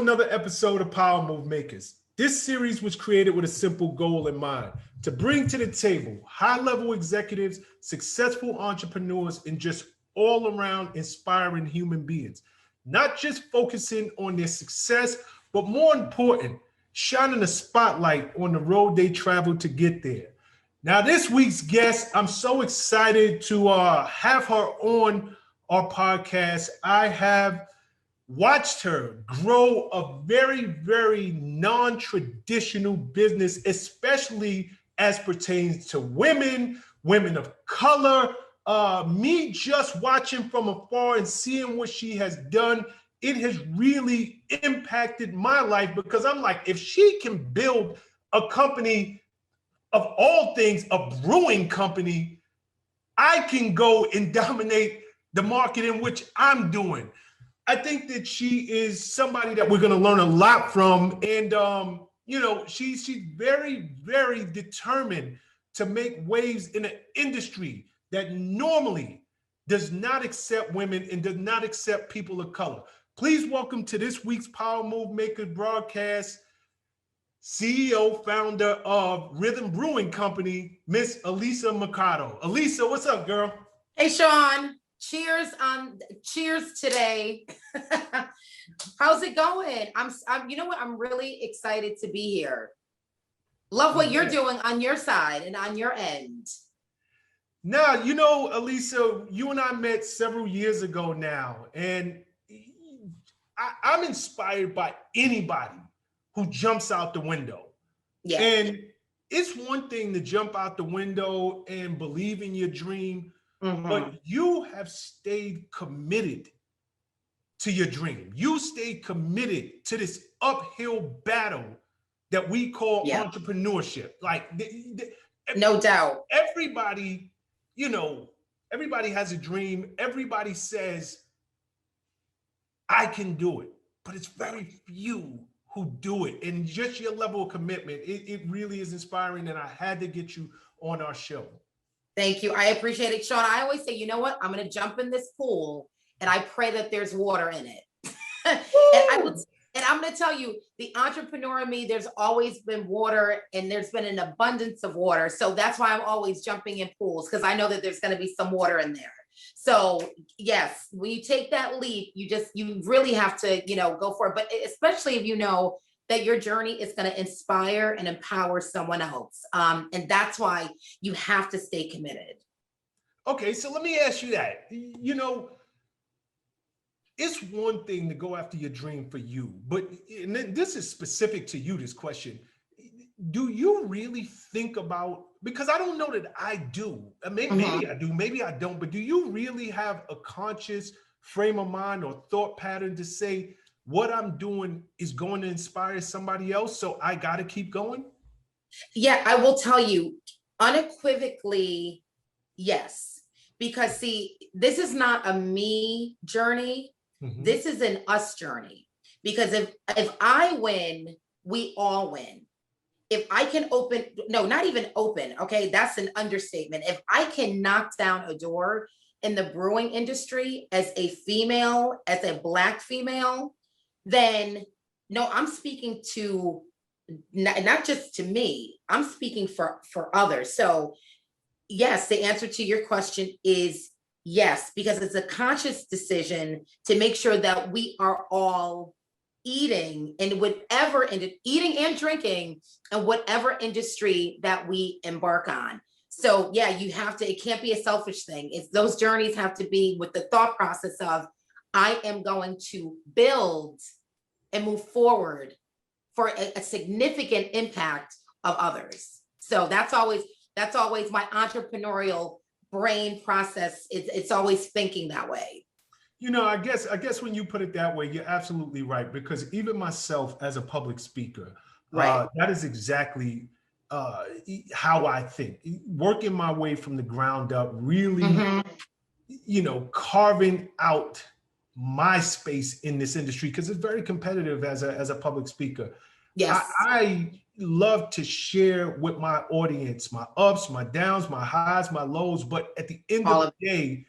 another episode of Power Move Makers. This series was created with a simple goal in mind: to bring to the table high-level executives, successful entrepreneurs, and just all-around inspiring human beings. Not just focusing on their success, but more important, shining a spotlight on the road they traveled to get there. Now, this week's guest, I'm so excited to have her on our podcast. I have watched her grow a very, very non-traditional business, especially as pertains to women of color. Me just watching from afar and seeing what she has done, it has really impacted my life, because I'm like, if she can build a company, of all things, a brewing company, I can go and dominate the market in which I'm doing. I think that she is somebody that we're going to learn a lot from. And, she's very, very determined to make waves in an industry that normally does not accept women and does not accept people of color. Please welcome to this week's Power Move Maker broadcast, CEO, founder of Rhythm Brewing Company, Miss Alisa Mercado. Alisa, what's up, girl? Hey, Shawn. Cheers today. How's it going? I'm you know what? I'm really excited to be here. Love what you're doing on your side and on your end. Now, Alisa, you and I met several years ago now, and I'm inspired by anybody who jumps out the window. Yeah. And it's one thing to jump out the window and believe in your dream, but you have stayed committed to your dream. You stayed committed to this uphill battle that we call entrepreneurship. Like, no doubt. Everybody, everybody has a dream. Everybody says, I can do it, but it's very few who do it. And just your level of commitment, it really is inspiring. And I had to get you on our show. Thank you. I appreciate it, Shawn. I always say, you know what? I'm going to jump in this pool and I pray that there's water in it. and I'm going to tell you, the entrepreneur in me, there's always been water, and there's been an abundance of water. So that's why I'm always jumping in pools, because I know that there's going to be some water in there. So yes, when you take that leap, you really have to, go for it. But especially if you know that your journey is going to inspire and empower someone else. And that's why you have to stay committed. Okay, so let me ask you that. It's one thing to go after your dream for you, but this is specific to you, this question. Do you really think about, because I don't know that I do, maybe I do, maybe I don't, but do you really have a conscious frame of mind or thought pattern to say, what I'm doing is going to inspire somebody else, so I got to keep going? Yeah, I will tell you unequivocally, yes. Because see, this is not a me journey. This is an us journey. Because if I win, we all win. If I can not even open, okay, that's an understatement. If I can knock down a door in the brewing industry as a female, as a Black female, then no, I'm speaking to not just to me, I'm speaking for others. So yes, the answer to your question is yes, because it's a conscious decision to make sure that we are all eating and drinking in whatever industry that we embark on. So yeah, it can't be a selfish thing. Those journeys have to be with the thought process of, I am going to build and move forward for a significant impact of others. So that's always my entrepreneurial brain process. It's always thinking that way. I guess when you put it that way, you're absolutely right. Because even myself as a public speaker, right, that is exactly how I think. Working my way from the ground up, really, carving out my space in this industry, because it's very competitive as a public speaker. Yes, I love to share with my audience my ups, my downs, my highs, my lows. But at the end of the day,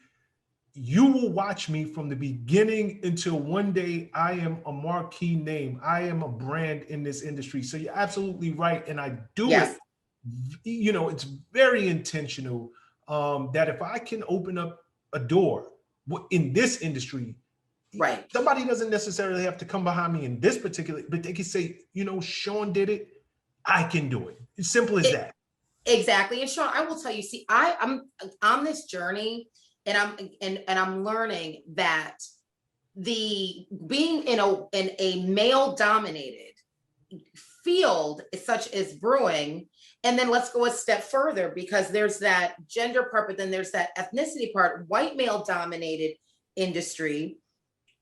you will watch me from the beginning until one day I am a marquee name. I am a brand in this industry. So you're absolutely right. And I do Yes. it, you know, it's very intentional, that if I can open up a door in this industry, Right. somebody doesn't necessarily have to come behind me in this particular, but they can say, you know, Shawn did it. I can do it. It's simple as that. Exactly. And Shawn, I will tell you, see, I'm on this journey, and I'm learning that the being in a male dominated field such as brewing, and then let's go a step further, because there's that gender part, but then there's that ethnicity part, white male dominated industry.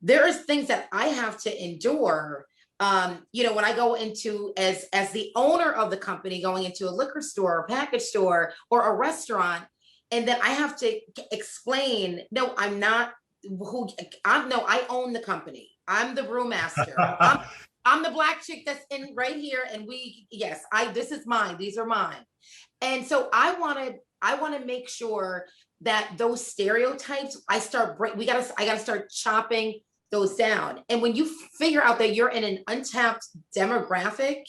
There is things that I have to endure. You know, when I go into as the owner of the company, going into a liquor store, a package store, or a restaurant, and then I have to explain, no, I'm not who I'm. No, I own the company. I'm the brewmaster. I'm the black chick that's in right here, and this is mine. These are mine. And so I want to make sure that those stereotypes, I gotta start chopping those down. And when you figure out that you're in an untapped demographic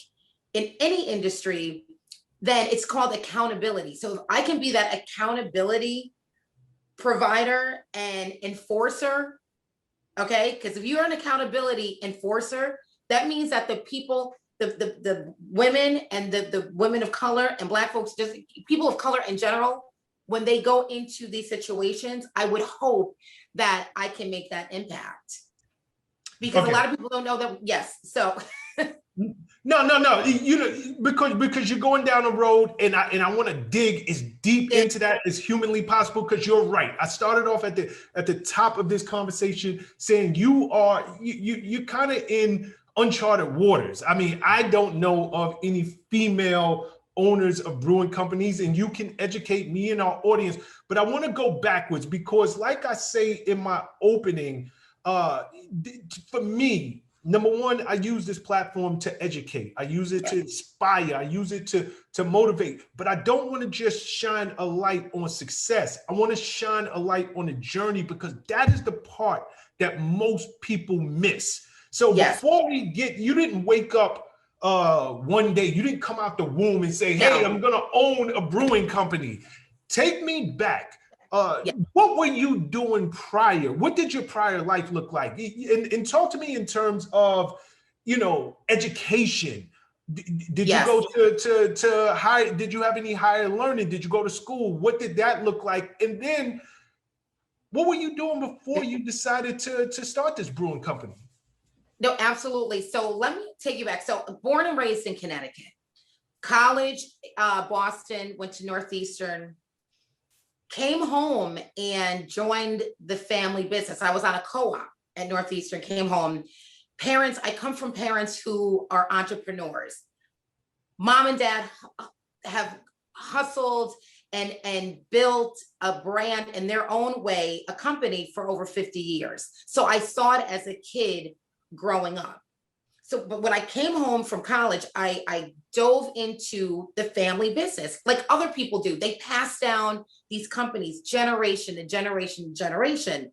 in any industry, then it's called accountability. So if I can be that accountability provider and enforcer, okay? Because if you're an accountability enforcer, that means that the people, the women and the women of color and Black folks, just people of color in general, when they go into these situations, I would hope that I can make that impact. Because a lot of people don't know that. Yes. So no. You know, because you're going down a road, and I want to dig as deep into that as humanly possible. Because you're right. I started off at the top of this conversation saying you're kind of in uncharted waters. I mean, I don't know of any female owners of brewing companies, and you can educate me and our audience. But I want to go backwards, because like I say in my opening, for me, number one, I use this platform to educate. I use it to inspire. I use it to motivate. But I don't want to just shine a light on success. I want to shine a light on the journey, because that is the part that most people miss. So before we you didn't wake up one day, you didn't come out the womb and say, hey, I'm going to own a brewing company. Take me back. What were you doing prior? What did your prior life look like? And talk to me in terms of, you know, education. Did you go to higher? Did you have any higher learning? Did you go to school? What did that look like? And then what were you doing before you decided to start this brewing company? No, absolutely. So let me take you back. So born and raised in Connecticut, college, Boston, went to Northeastern, came home and joined the family business. I was on a co-op at Northeastern, came home. I come from parents who are entrepreneurs. Mom and dad have hustled and built a brand in their own way, a company for over 50 years. So I saw it as a kid growing up. So, but when I came home from college, I dove into the family business like other people do. They pass down these companies generation to generation to generation.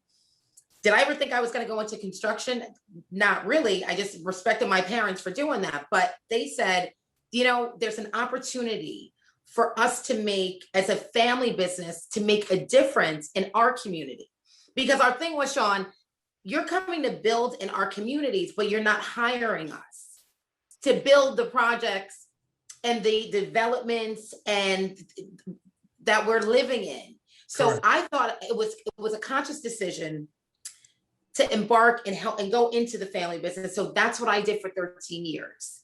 Did I ever think I was going to go into construction? Not really. I just respected my parents for doing that. But they said, you know, there's an opportunity for us to make, as a family business, to make a difference in our community. Because our thing was, Shawn, you're coming to build in our communities, but you're not hiring us to build the projects and the developments and that we're living in. So correct. I thought it was a conscious decision to embark and help and go into the family business. So that's what I did for 13 years.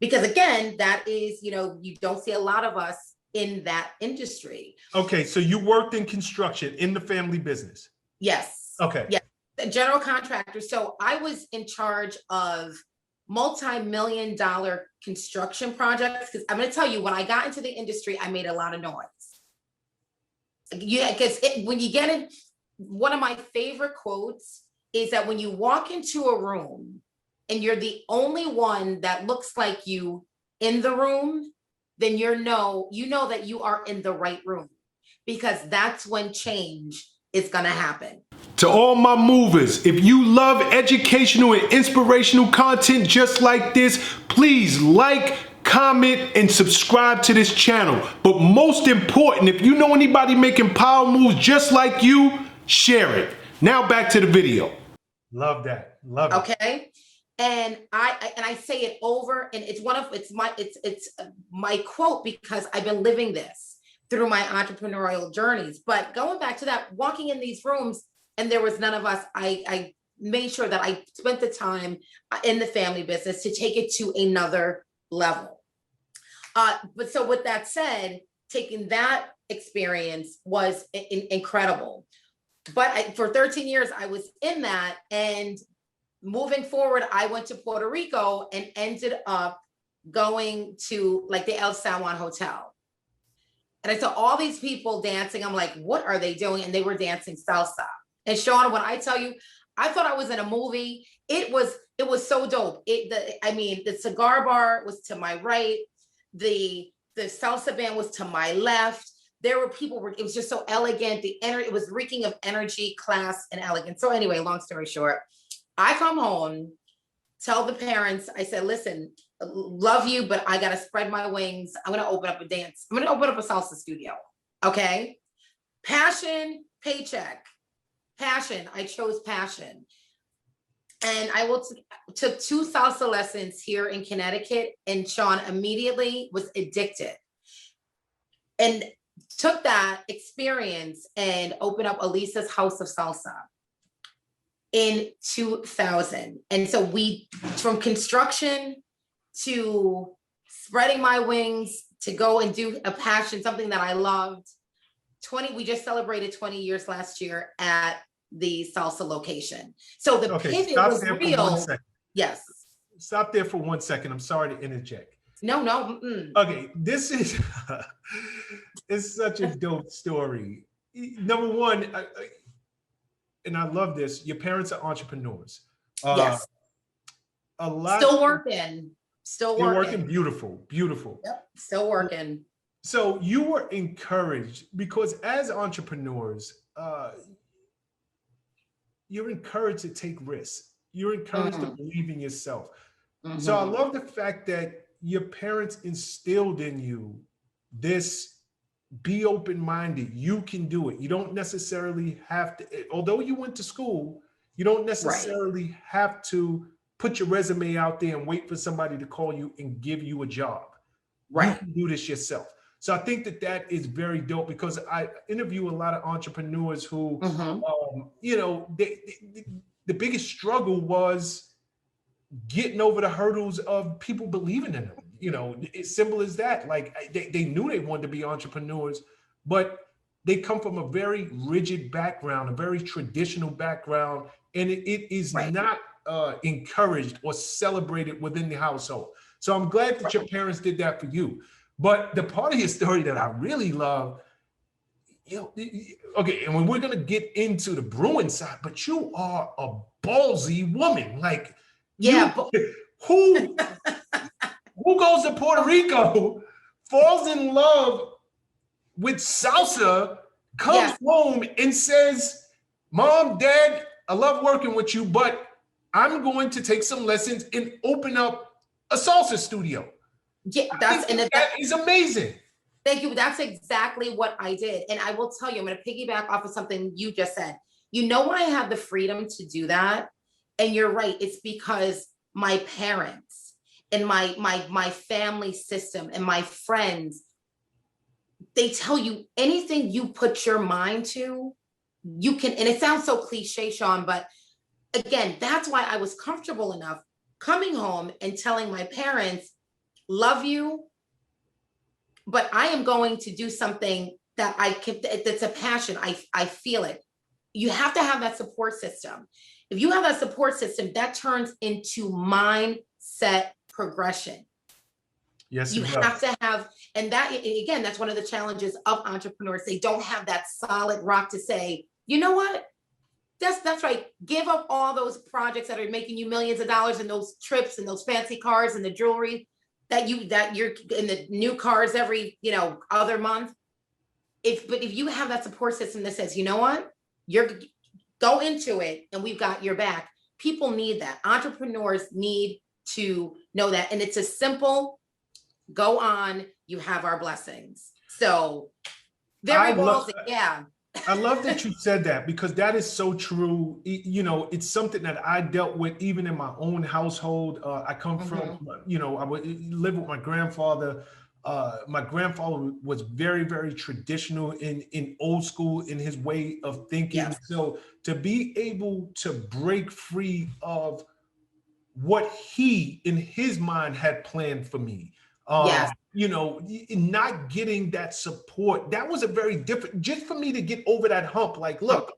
Because again, that is, you know, you don't see a lot of us in that industry. Okay, so you worked in construction in the family business. Yes. Okay. Yes. General contractor. So I was in charge of multi-million-dollar construction projects. Because I'm going to tell you, when I got into the industry, I made a lot of noise. Yeah, because when you get in, one of my favorite quotes is that when you walk into a room and you're the only one that looks like you in the room, then you know that you are in the right room, because that's when change is going to happen. To all my movers, if you love educational and inspirational content just like this, please like, comment, and subscribe to this channel. But most important, if you know anybody making power moves just like you, share it. Now back to the video. Love that. Love it. Okay. And I say it over, and it's my quote, because I've been living this through my entrepreneurial journeys. But going back to that, walking in these rooms and there was none of us, I made sure that I spent the time in the family business to take it to another level. But so with that said, taking that experience was incredible. But for 13 years, I was in that, and moving forward, I went to Puerto Rico and ended up going to like the El San Juan Hotel. And I saw all these people dancing. I'm like, what are they doing? And they were dancing salsa. And Shawn, when I tell you, I thought I was in a movie. It was so dope. The cigar bar was to my right. The salsa band was to my left. There were people, it was just so elegant. It was reeking of energy, class, and elegance. So anyway, long story short, I come home, tell the parents, I said, listen, love you, but I got to spread my wings. I'm going to open up a dance. I'm going to open up a salsa studio. Okay. Passion, paycheck, passion. I chose passion. And I took 2 salsa lessons here in Connecticut, and Shawn immediately was addicted and took that experience and opened up Alisa's House of Salsa in 2000. And so from construction to spreading my wings to go and do a passion, something that I loved. We just celebrated 20 years last year at the salsa location. So the pivot was real. Yes. Stop there for 1 second. I'm sorry to interject. No. Okay, this is it's such a dope story. Number one, and I love this, your parents are entrepreneurs. Yes. Still working. You're working. Beautiful. Yep. Still working. So you were encouraged, because as entrepreneurs, you're encouraged to take risks. You're encouraged to believe in yourself. So I love the fact that your parents instilled in you this: be open-minded. You can do it. You don't necessarily have to, although you went to school, you don't necessarily have to put your resume out there and wait for somebody to call you and give you a job. Right. You can do this yourself. So I think that is very dope, because I interview a lot of entrepreneurs who, the biggest struggle was getting over the hurdles of people believing in them. It's simple as that. Like they knew they wanted to be entrepreneurs, but they come from a very rigid background, a very traditional background, and it is not encouraged or celebrated within the household. So I'm glad that your parents did that for you. But the part of your story that I really love, okay, and when we're gonna get into the brewing side, but you are a ballsy woman. Like, who goes to Puerto Rico, falls in love with salsa, comes home and says, Mom, Dad, I love working with you, but I'm going to take some lessons and open up a salsa studio. Yeah, that is amazing. Thank you. That's exactly what I did. And I will tell you, I'm going to piggyback off of something you just said. You know why I have the freedom to do that? And you're right. It's because my parents and my family system and my friends, they tell you anything you put your mind to, you can. And it sounds so cliche, Shawn, but again, that's why I was comfortable enough coming home and telling my parents, love you, but I am going to do something that that's a passion. I feel it. You have to have that support system. If you have that support system, that turns into mindset progression. Yes, you have to have, and that, again, that's one of the challenges of entrepreneurs. They don't have that solid rock to say, you know what? That's right. Give up all those projects that are making you millions of dollars, and those trips and those fancy cars and the jewelry that you're in the new cars every, other month. If you have that support system that says, you know what, go into it and we've got your back. People need that. Entrepreneurs need to know that. And it's a simple, go on, you have our blessings. So very ballsy, yeah. I love that you said that, because that is so true. You know, it's something that I dealt with even in my own household. I come from, you know, I would live with my grandfather. My grandfather was very, very traditional in old school in his way of thinking. Yes. So to be able to break free of what he in his mind had planned for me, yes. You know, not getting that support, that was a very different, just for me to get over that hump. Like, look,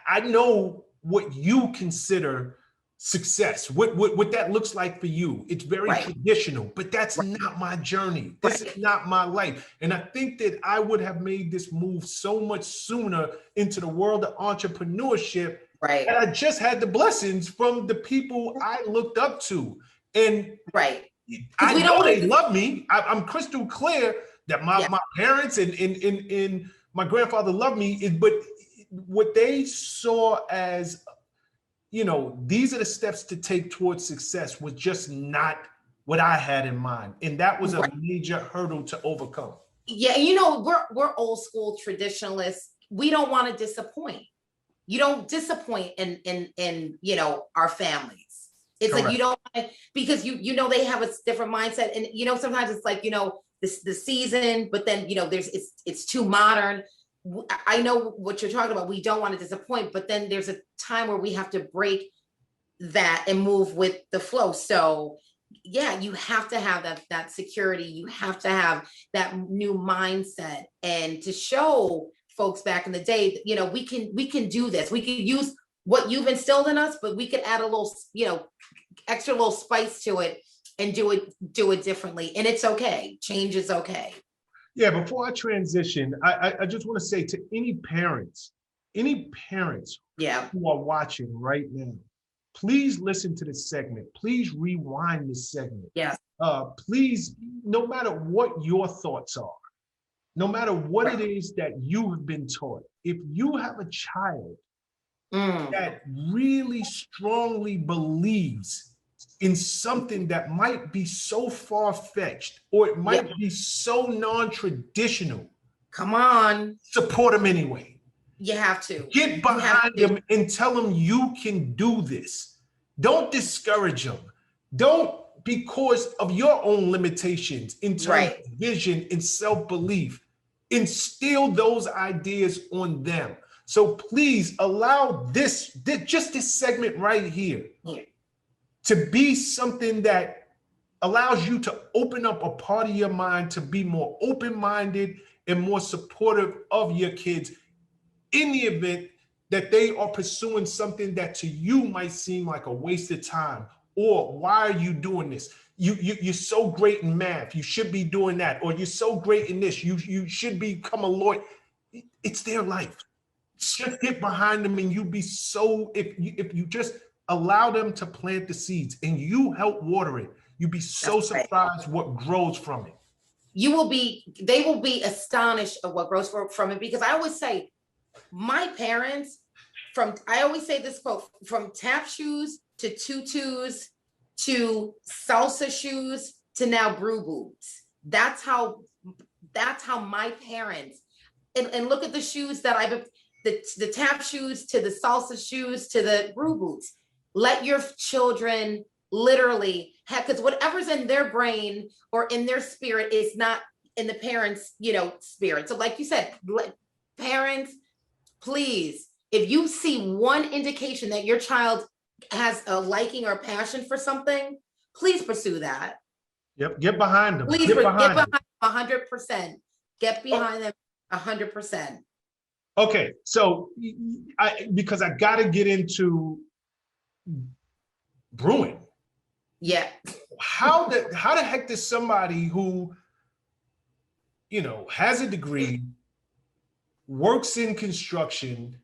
I know what you consider success, what that looks like for you. It's very traditional, but that's not my journey. This is not my life. And I think that I would have made this move so much sooner into the world of entrepreneurship. And I just had the blessings from the people I looked up to. And I know they love me. I'm crystal clear that my parents and my grandfather loved me, but what they saw as, you know, these are the steps to take towards success was just not what I had in mind. And that was a major hurdle to overcome. Yeah, you know, we're old school traditionalists. We don't want to disappoint. You don't disappoint in you know, our families. It's like you don't, because you know they have a different mindset, and you know sometimes it's like, you know, the season, but then you know it's too modern. I know what you're talking about. We don't want to disappoint, but then there's a time where we have to break that and move with the flow. So yeah, you have to have that security. You have to have that new mindset, and to show folks back in the day, you know, we can do this. We can use what you've instilled in us, but we could add a little, you know, extra little spice to it and do it differently. And it's okay. Change is okay. Yeah, before I transition, I just want to say to any parents who are watching right now, please listen to this segment. Please rewind this segment. Yes. Please, no matter what your thoughts are, no matter what it is that you have been taught, if you have a child that really strongly believes in something that might be so far-fetched, or it might be so non-traditional, come on, support them anyway. You have to get behind them and tell them you can do this. Don't discourage them. Don't, because of your own limitations in terms of vision and self-belief, instill those ideas on them. So please allow this segment right here to be something that allows you to open up a part of your mind to be more open-minded and more supportive of your kids in the event that they are pursuing something that to you might seem like a waste of time, or why are you doing this? You're so great in math, you should be doing that, or you're so great in this, you should become a lawyer. It's their life. Just get behind them, and you'll be so, if you just allow them to plant the seeds and you help water it, you'll be so surprised what grows from it. They will be astonished at what grows from it, because I always say, my parents, I always say this quote, from tap shoes to tutus to salsa shoes to now brew boots. That's how my parents, and look at the shoes that the tap shoes to the salsa shoes to the brew boots. Let your children literally have, because whatever's in their brain or in their spirit is not in the parents', spirit. So like you said, parents, please, if you see one indication that your child has a liking or passion for something, please pursue that. Yep, get behind them. Please get behind them 100%. Get behind them 100%. Okay, so because I got to get into brewing. Yeah. How the heck does somebody who, has a degree, works in construction,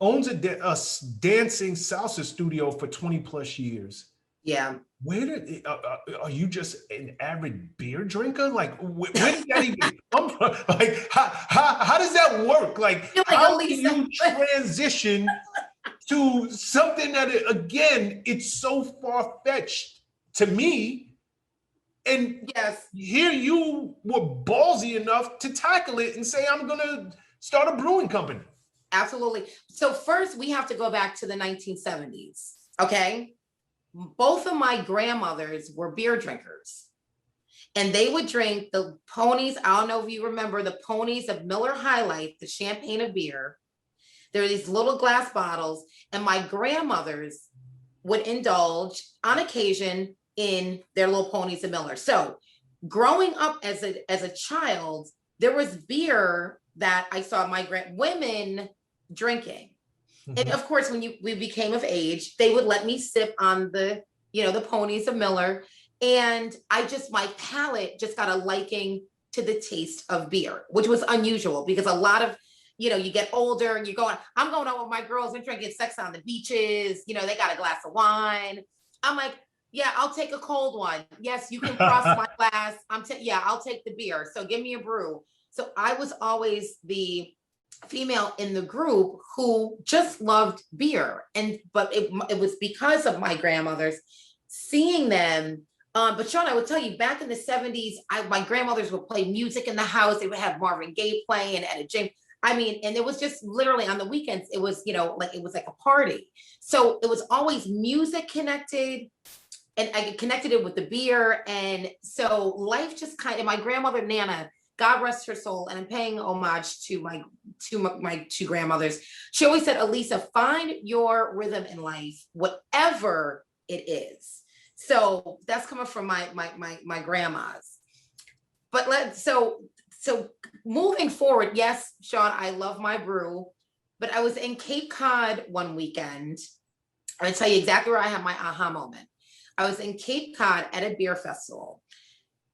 owns a dancing salsa studio for 20 plus years, Yeah. Where did are you just an avid beer drinker? Like, where did that even come from? Like, how does that work? Like, You're like how do Alisa. you transition to something that, again, it's so far-fetched to me? And Yes, here you were ballsy enough to tackle it and say, I'm gonna start a brewing company. absolutely. So first we have to go back to the 1970s. Okay. Both of my grandmothers were beer drinkers. And they would drink the ponies. I don't know if you remember the ponies of Miller High Life, the champagne of beer. There are these little glass bottles, and my grandmothers would indulge on occasion in their little ponies of Miller. So growing up as a child, there was beer that I saw my women drinking. And of course, when we became of age, they would let me sip on the, the ponies of Miller. And my palate just got a liking to the taste of beer, which was unusual because a lot of, you get older and I'm going out with my girls and drinking sex on the beaches. They got a glass of wine. I'm like, yeah, I'll take a cold one. Yes, you can cross my glass. I'll take the beer. So give me a brew. So I was always the female in the group who just loved beer. But it was because of my grandmothers seeing them. But Shawn, I would tell you, back in the 70s, my grandmothers would play music in the house. They would have Marvin Gaye playing and Etta James. I mean, and it was just literally on the weekends, it was, like it was like a party. So it was always music connected, and I connected it with the beer. And so life just my grandmother, Nana, God rest her soul, and I'm paying homage to my two grandmothers. She always said, Alisa, find your rhythm in life, whatever it is. So that's coming from my grandmas. But so moving forward, yes, Shawn, I love my brew, but I was in Cape Cod one weekend. I'm gonna tell you exactly where I had my aha moment. I was in Cape Cod at a beer festival,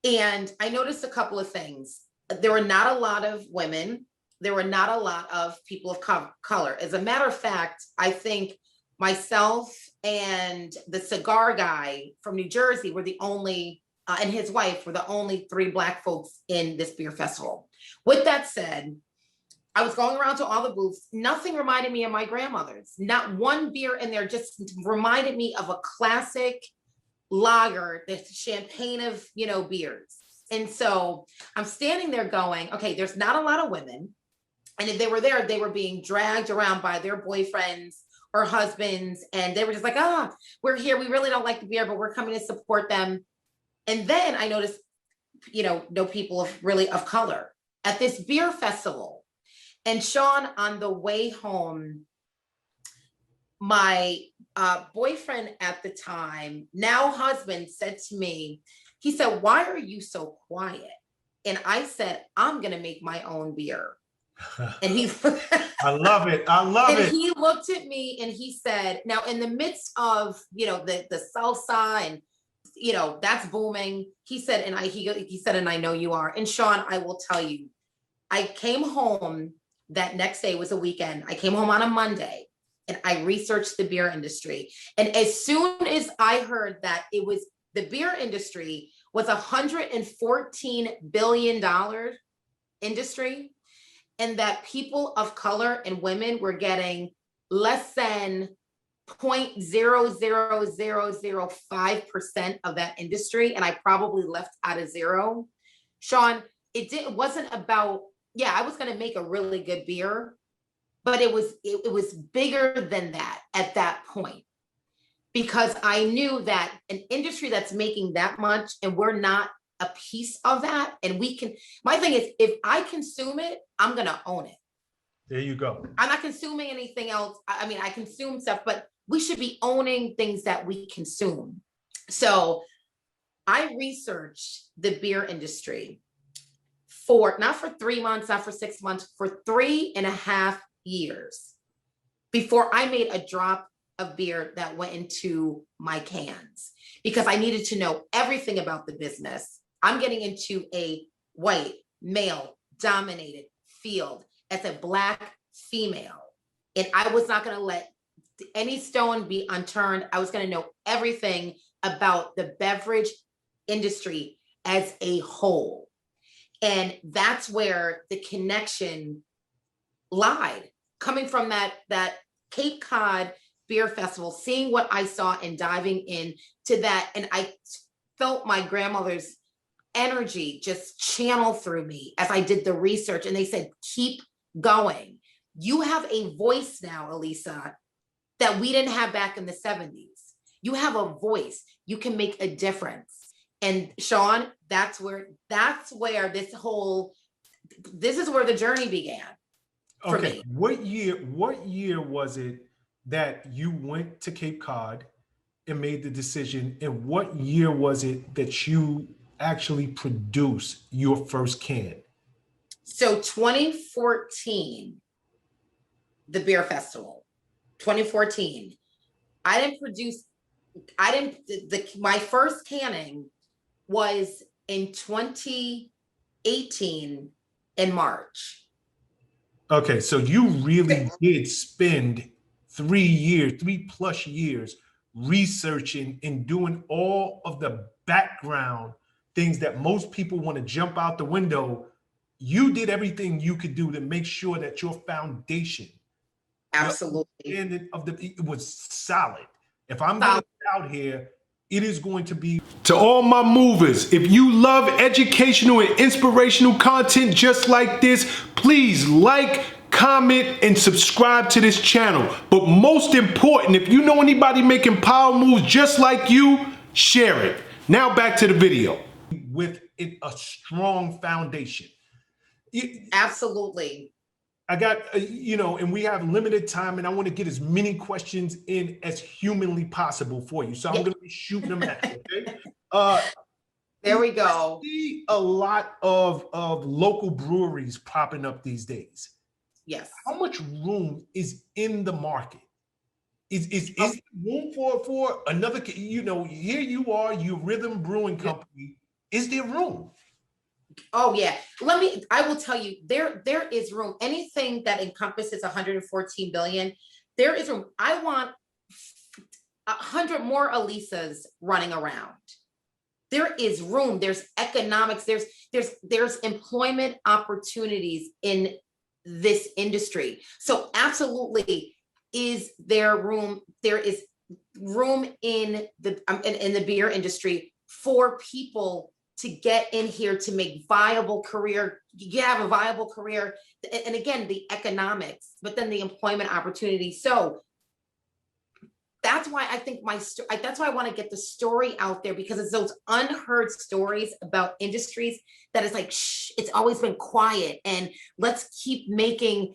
and I noticed a couple of things. There were not a lot of women. There were not a lot of people of color. As a matter of fact, I think myself and the cigar guy from New Jersey were the only, and his wife were the only 3 Black folks in this beer festival. With that said, I was going around to all the booths. Nothing reminded me of my grandmother's. Not one beer in there just reminded me of a classic lager, the champagne of, beers. And so I'm standing there going, okay, there's not a lot of women. And if they were there, they were being dragged around by their boyfriends or husbands. And they were just like, we're here. We really don't like the beer, but we're coming to support them. And then I noticed, no people of color at this beer festival. And Shawn, on the way home, my boyfriend at the time, now husband, said to me, he said, why are you so quiet? And I said, I'm going to make my own beer. And I love it. I love it. He looked at me and he said, now in the midst of, the salsa and, that's booming. He said, he said, and I know you are. And Shawn, I will tell you, I came home that next day, was a weekend. I came home on a Monday and I researched the beer industry. And as soon as I heard that the beer industry was $114 billion industry, and that people of color and women were getting less than 0.00005% of that industry, and I probably left out a zero. Shawn, it wasn't about, I was going to make a really good beer, but it was bigger than that at that point, because I knew that an industry that's making that much and we're not a piece of that, and my thing is, if I consume it, I'm going to own it. There you go. I'm not consuming anything else. I mean, I consume stuff, but we should be owning things that we consume. So I researched the beer industry not for 3 months, not for 6 months, for 3.5 years before I made a drop of beer that went into my cans, because I needed to know everything about the business. I'm getting into a white, male dominated field as a Black female. And I was not going to let any stone be unturned. I was going to know everything about the beverage industry as a whole. And that's where the connection lied, coming from that Cape Cod Beer Festival, seeing what I saw and diving in to that. And I felt my grandmother's energy just channel through me as I did the research. And they said, keep going. You have a voice now, Alisa, that we didn't have back in the 70s. You have a voice. You can make a difference. And Shawn, that's where this is where the journey began for me. What year was it that you went to Cape Cod and made the decision? And what year was it that you actually produced your first can? So 2014, the beer festival, 2014. My first canning was in 2018 in March. Okay, so you really did spend 3+ years researching and doing all of the background things that most people want to jump out the window. You did everything you could do to make sure that your foundation, absolutely, it was solid. If I'm going to get out here, it is going to be. To all my movers, if you love educational and inspirational content just like this, please like, comment, and subscribe to this channel. But most important, if you know anybody making power moves just like you, share it. Now back to the video. With a strong foundation. Absolutely. I got, and we have limited time, and I want to get as many questions in as humanly possible for you. So I'm going to be shooting them at you, okay? There we go. I see a lot of local breweries popping up these days. Yes. How much room is in the market? Is room for another, here you are, you Rhythm Brewing Company. Is there room? Oh yeah. I will tell you, there is room. Anything that encompasses 114 billion, there is room. I want 100 more Alisas running around. There is room. There's economics. There's employment opportunities in this industry. So absolutely, is there room? There is room in the beer industry for people to get in here to make viable career. You have a viable career, and again, the economics, but then the employment opportunities. So that's why I think that's why I want to get the story out there, because it's those unheard stories about industries that is like, shh, it's always been quiet, and let's keep making,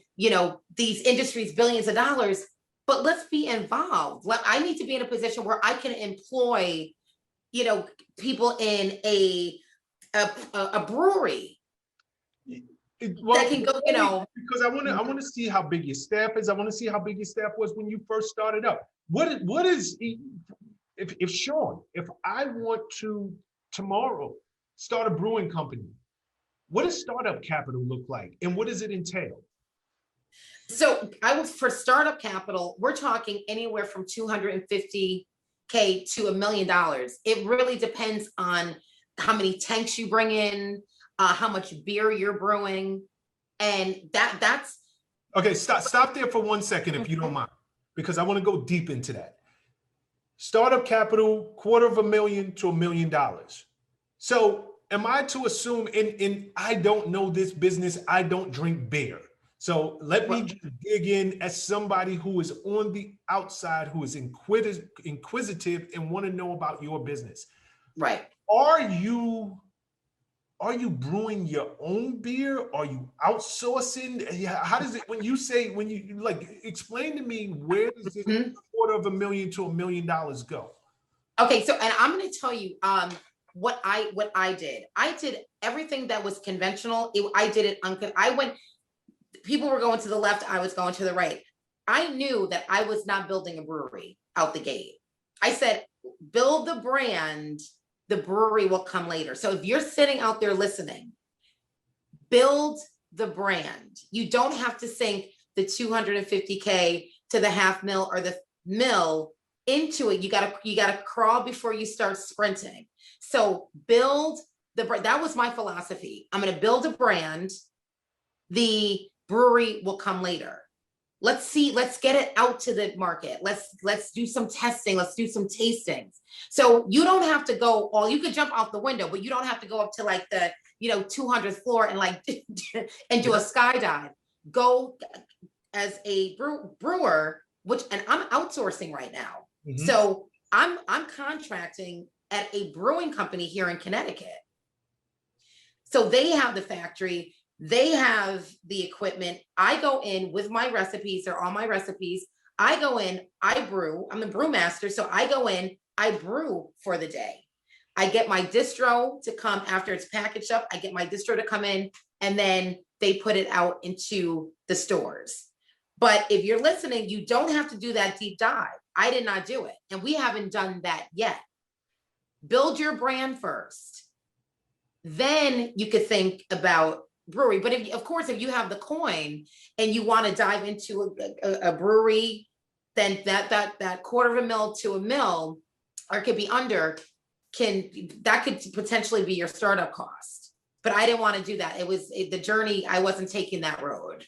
these industries billions of dollars, but let's be involved. I need to be in a position where I can employ, people in a brewery that can go, because I want to see how big your staff is. I want to see how big your staff was when you first started up. What is if Shawn, if I want to tomorrow start a brewing company, what does startup capital look like, and what does it entail? So for startup capital, we're talking anywhere from $250K to $1 million. It really depends on how many tanks you bring in, how much beer you're brewing, and that's. Okay, stop there for 1 second, if you don't mind, because I want to go deep into that. Startup capital, $250,000 to $1 million. So am I to assume, and I don't know this business, I don't drink beer. So let me just dig in as somebody who is on the outside, who is inquisitive and want to know about your business. Right. Are you brewing your own beer? Are you outsourcing? How does it, explain to me, where does this $250,000 to $1 million go? Okay, so, and I'm going to tell you what I did. I did everything that was conventional. I did it people were going to the left, I was going to the right. I knew that I was not building a brewery out the gate. I said, build the brand, the brewery will come later. So if you're sitting out there listening, build the brand. You don't have to sink the $250K to the $500,000 or the $1 million into it, you gotta crawl before you start sprinting. So build that was my philosophy. I'm gonna build a brand. The brewery will come later. Let's get it out to the market. Let's do some testing. Let's do some tastings. So you don't have to go you could jump out the window, but you don't have to go up to like the 200th floor and like and do a skydive. Go as a brewer, and I'm outsourcing right now. Mm-hmm. So I'm contracting at a brewing company here in Connecticut. So they have the factory. They have the equipment. I go in with my recipes. They're all my recipes. I go in, I brew. I'm the brewmaster. So I go in, I brew for the day. I get my distro to come after it's packaged up. I get my distro to come in, and then they put it out into the stores. But if you're listening, you don't have to do that deep dive. I did not do it. And we haven't done that yet. Build your brand first. Then you could think about brewery. But if you have the coin and you want to dive into a brewery, then that $250,000 to $1 million, or it could be under, that could potentially be your startup cost. But I didn't want to do that. It was the journey. I wasn't taking that road.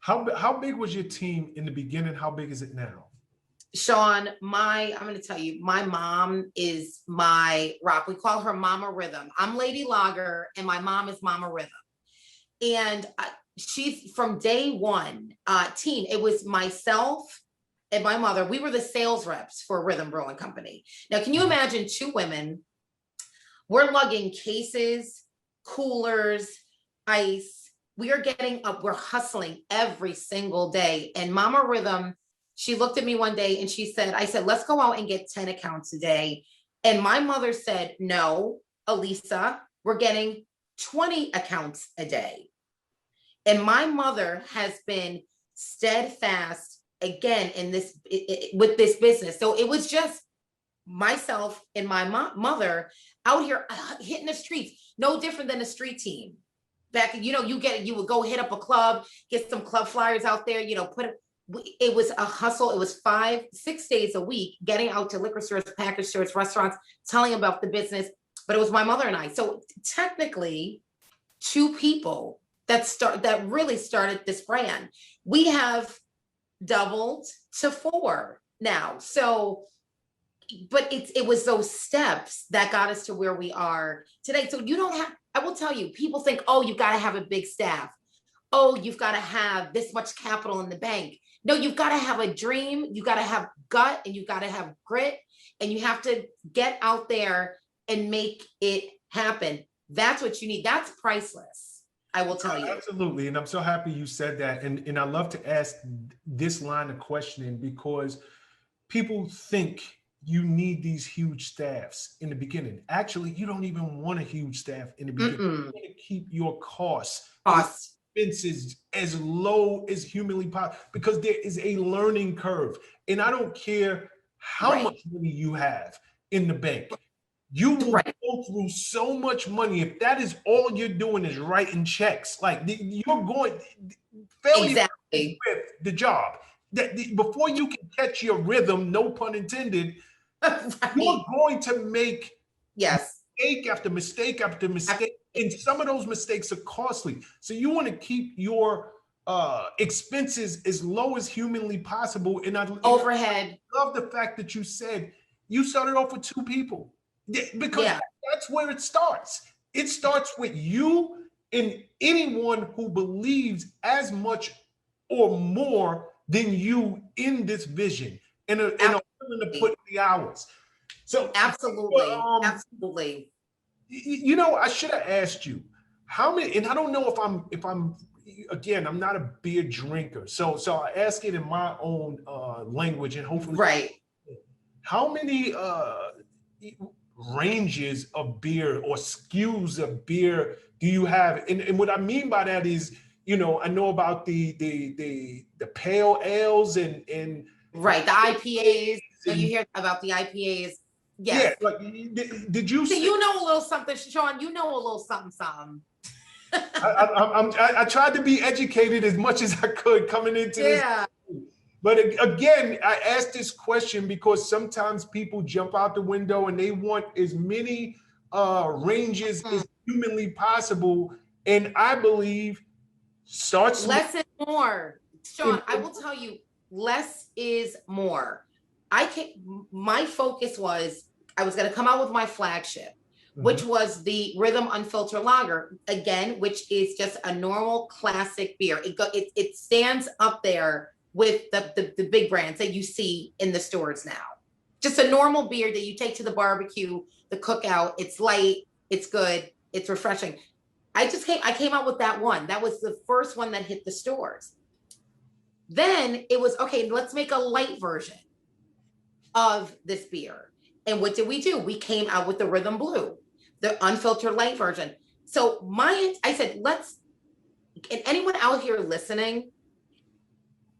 How big was your team in the beginning? How big is it now? Shawn, I'm going to tell you, my mom is my rock. We call her Mama Rhythm. I'm Lady Lager, and my mom is Mama Rhythm. And she's from day one team. It was myself and my mother. We were the sales reps for Rhythm Brewing Company. Now, can you imagine two women? We're lugging cases, coolers, ice. We are getting up. We're hustling every single day. And Mama Rhythm, she looked at me one day and I said, let's go out and get 10 accounts a day. And my mother said, no, Alisa, we're getting 20 accounts a day. And my mother has been steadfast again in this with this business. So it was just myself and my mother out here hitting the streets, no different than a street team. Back, you would go hit up a club, get some club flyers out there, it was a hustle. It was 5-6 days a week, getting out to liquor stores, package stores, restaurants, telling about the business. But it was my mother and I. So technically, two people that really started this brand. We have doubled to 4 now. So, but it was those steps that got us to where we are today. So I will tell you, people think, oh, you've got to have a big staff. Oh, you've got to have this much capital in the bank. No, you've got to have a dream. You got to have gut, and you've got to have grit, and you have to get out there and make it happen. That's what you need. That's priceless. I will tell you. Absolutely. And I'm so happy you said that. And I love to ask this line of questioning because people think you need these huge staffs in the beginning. Actually, you don't even want a huge staff in the beginning. You want to keep your costs, expenses as low as humanly possible because there is a learning curve. And I don't care how much money you have in the bank. You will go through so much money if that is all you're doing is writing checks. Like you're going failure with the job. Before you can catch your rhythm, no pun intended, you're going to make mistake after mistake after mistake, and some of those mistakes are costly. So you want to keep your expenses as low as humanly possible. And I love the fact that you said you started off with 2 people. Because that's where it starts. It starts with you and anyone who believes as much or more than you in this vision and are willing to put in the hours. So absolutely. I should have asked you how many, and I don't know if I'm again, I'm not a beer drinker. So I ask it in my own language and hopefully how many ranges of beer or SKUs of beer do you have? And what I mean by that is, I know about the pale ales and the IPAs. So you hear about the IPAs. Yes. Yeah. Like, did you? So you know a little something, Shawn. You know a little something. I tried to be educated as much as I could coming into this. But again, I ask this question because sometimes people jump out the window and they want as many ranges as humanly possible. And I believe less is more. Shawn, I will tell you, less is more. My focus was I was going to come out with my flagship, which was the Rhythm Unfiltered Lager, again, which is just a normal classic beer. It stands up there with the big brands that you see in the stores now. Just a normal beer that you take to the barbecue, the cookout. It's light, it's good, it's refreshing. I came out with that one. That was the first one that hit the stores. Then it was, okay, let's make a light version of this beer. And what did we do? We came out with the Rhythm Blue, the unfiltered light version. So I said, and anyone out here listening,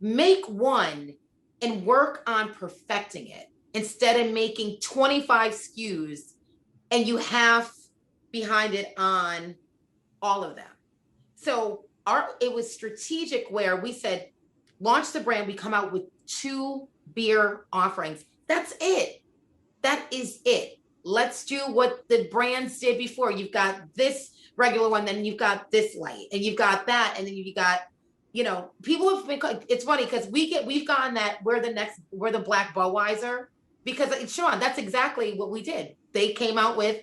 make one and work on perfecting it instead of making 25 SKUs and you have behind it on all of them. So it was strategic where we said, launch the brand, we come out with 2 beer offerings. That's it. That is it. Let's do what the brands did before. You've got this regular one, then you've got this light, and you've got that, and then you got, people have been, it's funny because we've gotten that we're the Black Budweiser, because Shawn, that's exactly what we did. They came out with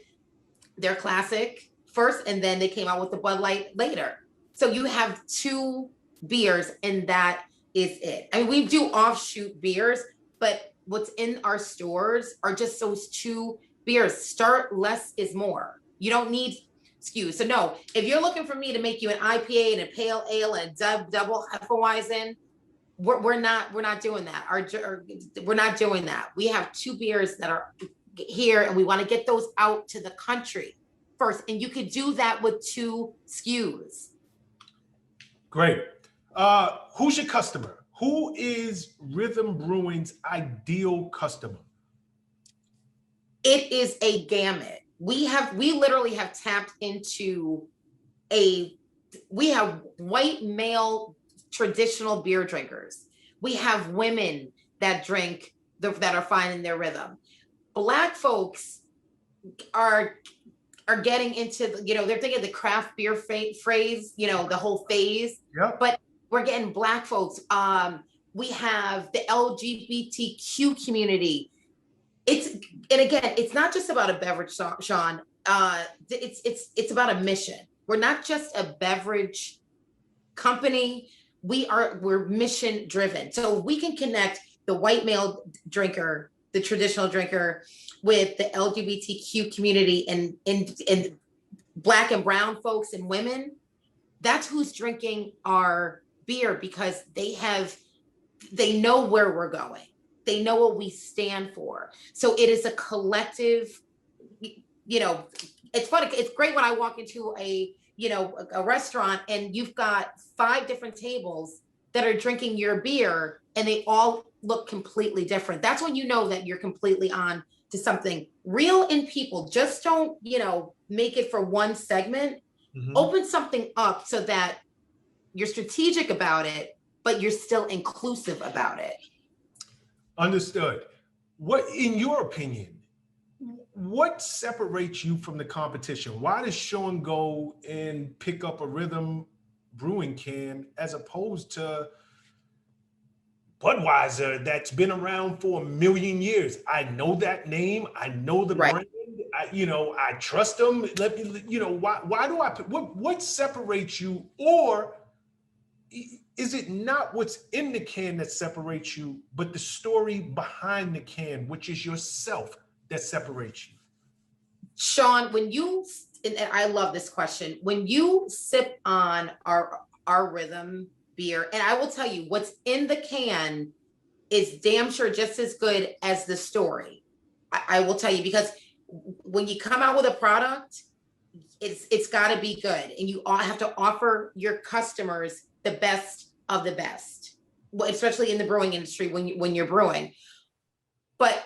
their classic first, and then they came out with the Bud Light later. So you have 2 beers, and that is it. I mean, we do offshoot beers, but what's in our stores are just those 2 beers. Start less is more. You don't need SKUs. So no, if you're looking for me to make you an IPA and a pale ale and a double Hefeweizen, we're not doing that. We're not doing that. We have 2 beers that are here, and we want to get those out to the country first. And you could do that with 2 SKUs. Great. Who's your customer? Who is Rhythm Brewing's ideal customer? It is a gamut. We literally have tapped into we have white male traditional beer drinkers. We have women that drink, that are finding their rhythm. Black folks are getting into, they're thinking the craft beer phrase, the whole phase. Yep. But we're getting Black folks. We have the LGBTQ community. And again, it's not just about a beverage, Shawn. It's about a mission. We're not just a beverage company. We're mission driven. So we can connect the white male drinker, the traditional drinker, with the LGBTQ community and Black and brown folks and women. That's who's drinking our beer, because they know where we're going. They know what we stand for. So it is a collective, it's funny. It's great when I walk into a restaurant and you've got 5 different tables that are drinking your beer and they all look completely different. That's when you know that you're completely on to something real in people. Just don't, make it for one segment. Mm-hmm. Open something up so that you're strategic about it, but you're still inclusive about it. Understood. What, in your opinion, what separates you from the competition? Why does Shawn go and pick up a Rhythm Brewing can as opposed to Budweiser that's been around for 1 million years? I know that name. I know the brand. I trust them. Let me, why do I pick? What separates you? Or is it not what's in the can that separates you, but the story behind the can, which is yourself, that separates you? Shawn, and I love this question, when you sip on our Rhythm beer, and I will tell you, what's in the can is damn sure just as good as the story. I will tell you, because when you come out with a product, it's got to be good, and you all have to offer your customers the best of the best, especially in the brewing industry when you're brewing. But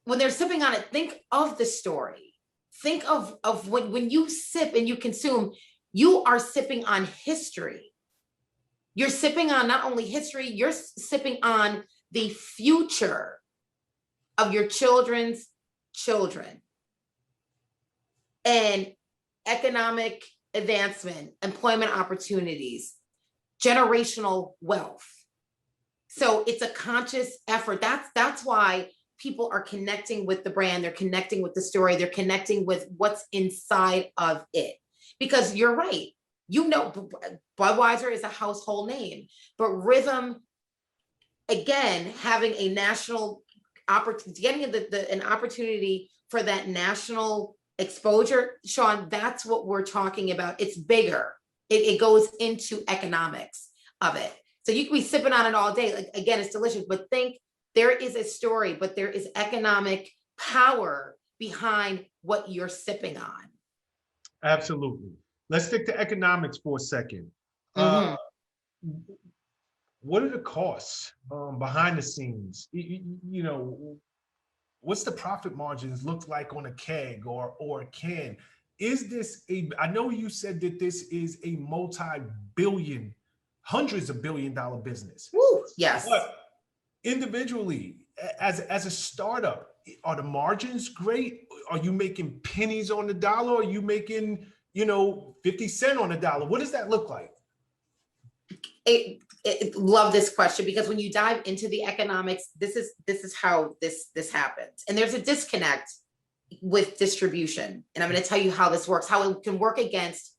when they're sipping on it, think of the story. Think of when you sip and you consume, you are sipping on history. You're sipping on not only history, you're sipping on the future of your children's children and economic advancement, employment opportunities, generational wealth. So it's a conscious effort. That's why people are connecting with the brand. They're connecting with the story. They're connecting with what's inside of it. Because you're right. You know, Budweiser is a household name, but Rhythm, again, having a national opportunity, getting an opportunity for that national exposure, Shawn, that's what we're talking about. It's bigger. It goes into economics of it. So you can be sipping on it all day. Like, again, it's delicious, but think there is a story, but there is economic power behind what you're sipping on. Absolutely. Let's stick to economics for a second. What are the costs behind the scenes? You know, what's the profit margins look like on a keg or a can? Is this I know you said that this is a multi-billion, hundreds of billion-dollar business. Woo, yes. But individually, as a startup, are the margins great? Are you making pennies on the dollar? Are you making, 50 cents on the dollar? What does that look like? Love this question, because when you dive into the economics, this is how this happens. And there's a disconnect with distribution. And I'm going to tell you how this works, how it can work against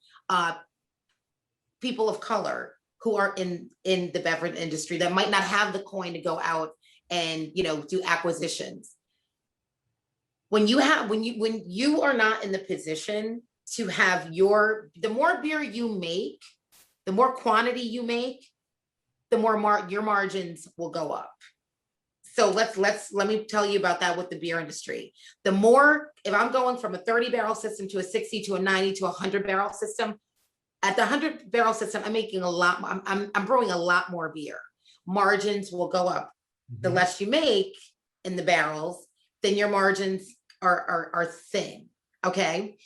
people of color who are in the beverage industry that might not have the coin to go out and, do acquisitions. When you are not in the position to have the more beer you make, the more quantity you make, the more your margins will go up. So let me tell you about that with the beer industry. The more, if I'm going from a 30 barrel system to a 60 to a 90 to a 100 barrel system, at the 100 barrel system, I'm making a lot more, I'm brewing a lot more beer. Margins will go up. The less you make in the barrels, then your margins are thin. Okay.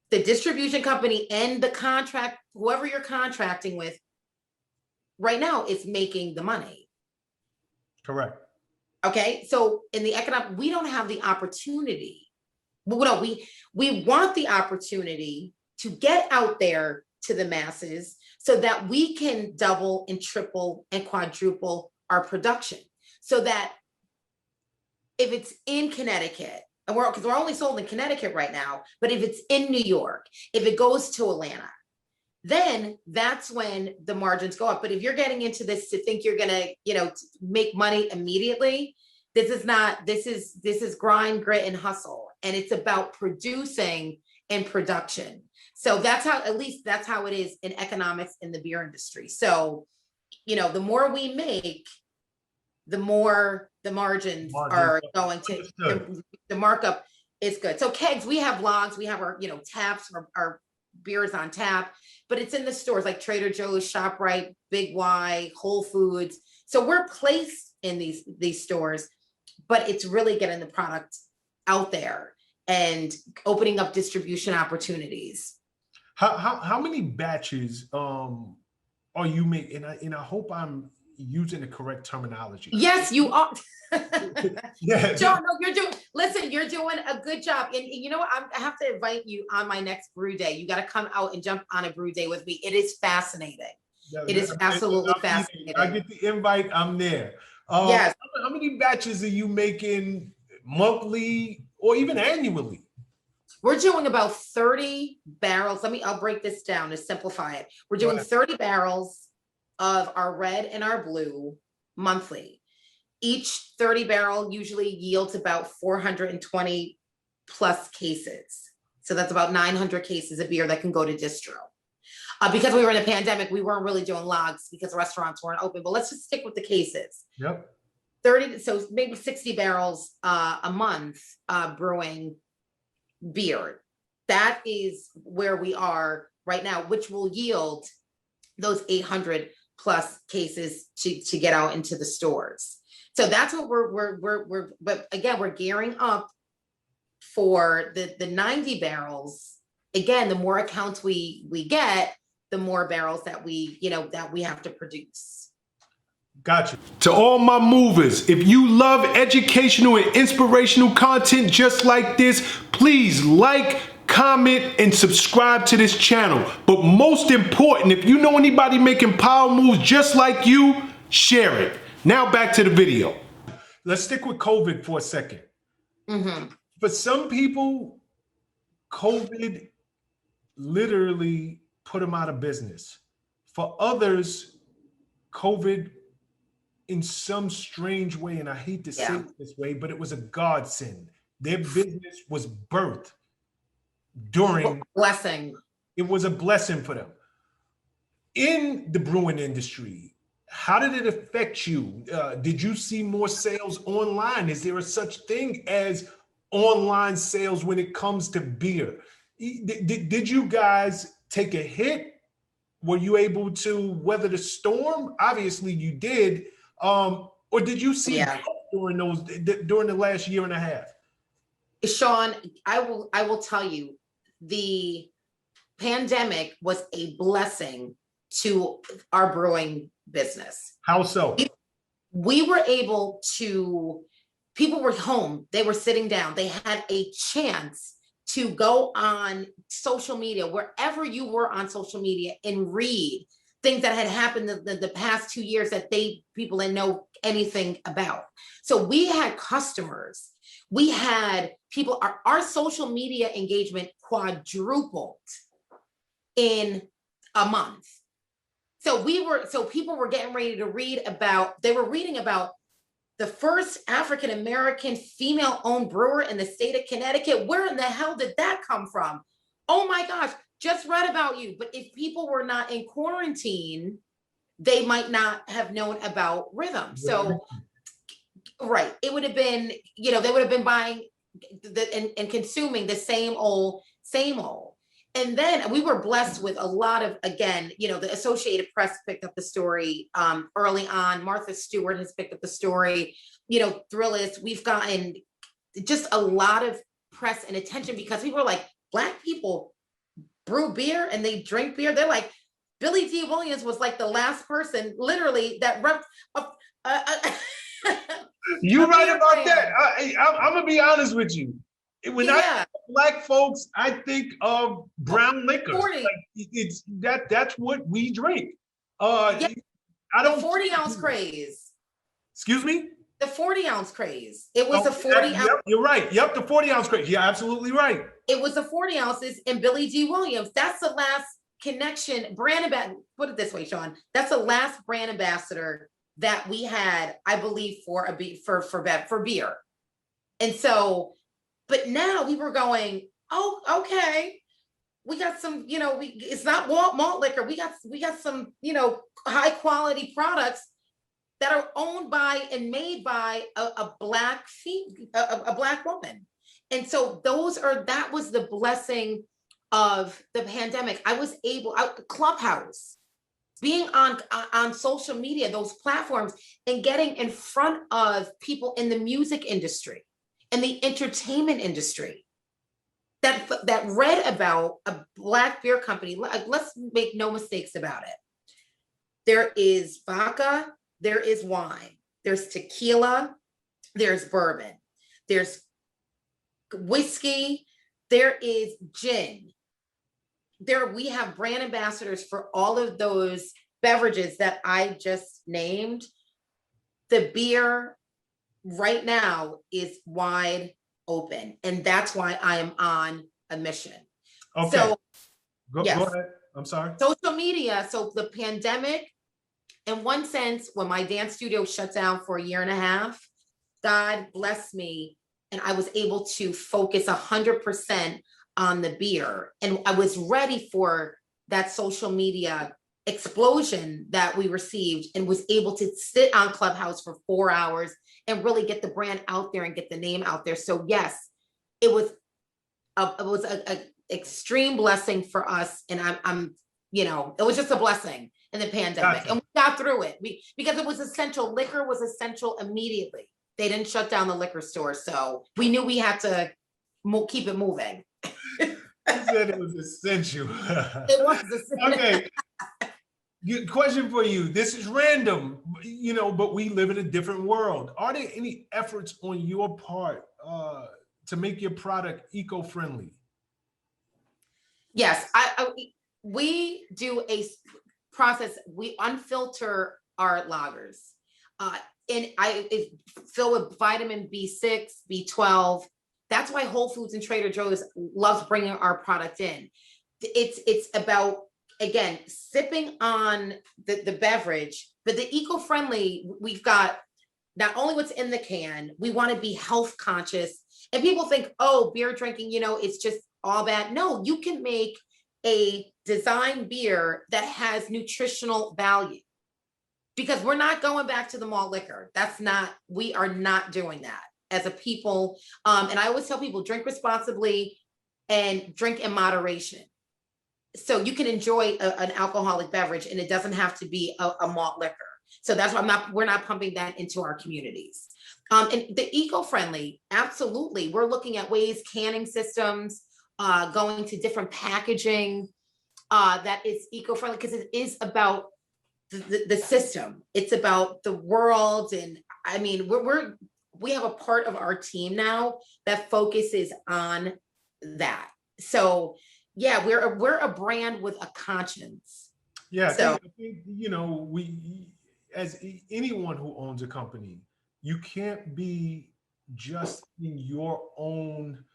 The distribution company and the contract, whoever you're contracting with right now, is making the money. Correct. Okay. So in the economic, we don't have the opportunity. Well, no, we want the opportunity to get out there to the masses so that we can double and triple and quadruple our production. So that if it's in Connecticut, and because we're only sold in Connecticut right now, but if it's in New York, if it goes to Atlanta, then that's when the margins go up. But if you're getting into this to think you're gonna, make money immediately, this is grind, grit, and hustle. And it's about producing and production. So that's how it is in economics in the beer industry. So, the more we make, the more the margins are going to, the markup is good. So kegs, we have logs, we have our, taps, our beers on tap, but it's in the stores like Trader Joe's, ShopRite, Big Y, Whole Foods. So we're placed in these stores, but it's really getting the product out there and opening up distribution opportunities. How many batches are you making? And I hope I'm using the correct terminology. Yes, you are. Yeah. John, no, you're doing a good job. And you know what? I have to invite you on my next brew day. You got to come out and jump on a brew day with me. It is fascinating. It is absolutely fascinating. I get the invite, I'm there. Yes. How many batches are you making monthly or even annually? We're doing about 30 barrels. I'll break this down to simplify it. We're doing 30 barrels of our red and our blue monthly. Each 30 barrel usually yields about 420 plus cases. So that's about 900 cases of beer that can go to distro. Because we were in a pandemic, we weren't really doing logs because restaurants weren't open, but let's just stick with the cases. Yep. 30, so maybe 60 barrels a month brewing beer. That is where we are right now, which will yield those 800 plus cases to get out into the stores. So that's what but again, we're gearing up for the 90 barrels. Again, the more accounts we get, the more barrels that we, that we have to produce. Gotcha. To all my movers, if you love educational and inspirational content just like this, please like, comment, and subscribe to this channel. But most important, if you know anybody making power moves just like you, share it. Now back to the video. Let's stick with COVID for a second. For some people, COVID literally put them out of business. For others, COVID, in some strange way, and I hate to say it this way, but it was a godsend. Their business was birthed during blessing. It was a blessing for them. In the brewing industry, how did it affect you? Did you see more sales online? Is there a such thing as online sales when it comes to beer? Did you guys take a hit? Were you able to weather the storm? Obviously you did. Or did you see during the last year and a half? Shawn, I will tell you, the pandemic was a blessing to our brewing business. How so? We were able to, people were home, they were sitting down, they had a chance to go on social media, wherever you were on social media, and read things that had happened in the past 2 years that people didn't know anything about. So we had customers, we had people, our social media engagement quadrupled in a month. So people were getting ready to reading about the first African-American female-owned brewer in the state of Connecticut. Where in the hell did that come from? Oh my gosh, just read about you. But if people were not in quarantine, they might not have known about Rhythm. So, right, it would have been, they would have been buying and consuming the same old. And then we were blessed with a lot of, again, the Associated Press picked up the story early on. Martha Stewart has picked up the story. Thrillist, we've gotten just a lot of press and attention because people were like, Black people brew beer and they drink beer. They're like, Billy D. Williams was like the last person, literally, that repped. You're right about that. I'm gonna be honest with you. When I think Black folks, I think of brown liquor. Like that's what we drink. I don't 40-ounce craze. Excuse me? The 40-ounce craze. It was a 40 ounce. Yep, you're right. Yep, the 40-ounce craze. You're absolutely right. It was the 40 ounces and Billy D. Williams. That's the last connection, brand ambassador. Put it this way, Shawn. That's the last brand ambassador that we had, I believe, for beer. And so, but now we were going, oh, okay. We got some, it's not malt liquor. We got some, high quality products that are owned by and made by a Black woman. And so that was the blessing of the pandemic. I was able, Clubhouse, being on social media, those platforms, and getting in front of people in the music industry and the entertainment industry that read about a Black beer company. Let's make no mistakes about it. There is vodka, there is wine, there's tequila, there's bourbon, there's whiskey, there is gin. We have brand ambassadors for all of those beverages that I just named. The beer right now is wide open, and that's why I am on a mission. Okay. So go ahead. I'm sorry. Social media. So the pandemic, in one sense, when my dance studio shut down for a year and a half, God bless me, and I was able to focus 100% on the beer. And I was ready for that social media explosion that we received, and was able to sit on Clubhouse for 4 hours and really get the brand out there and get the name out there. So yes, it was a extreme blessing for us. And I'm it was just a blessing in the pandemic. Gotcha. And we got through it because it was essential. Liquor was essential immediately. They didn't shut down the liquor store. So we knew we had to keep it moving. You said it was essential. It was. Okay. Question for you. This is random, but we live in a different world. Are there any efforts on your part to make your product eco-friendly? Yes, we do a process. We unfilter our lagers, uh, and it's filled with vitamin B6, B12. That's why Whole Foods and Trader Joe's loves bringing our product in. It's about, again, sipping on the beverage, but the eco-friendly. We've got not only what's in the can. We want to be health conscious, and people think, oh, beer drinking, it's just all bad. No, you can make a design beer that has nutritional value, because we're not going back to the malt liquor. We are not doing that as a people. And I always tell people, drink responsibly and drink in moderation. So you can enjoy an alcoholic beverage, and it doesn't have to be a malt liquor. So that's why we're not pumping that into our communities. And the eco-friendly, absolutely. We're looking at ways, canning systems, going to different packaging that is eco-friendly, because it is about the system. It's about the world. And I mean, we have a part of our team now that focuses on that. So yeah, we're a brand with a conscience. Yeah, So I think we, as anyone who owns a company, you can't be just in your own.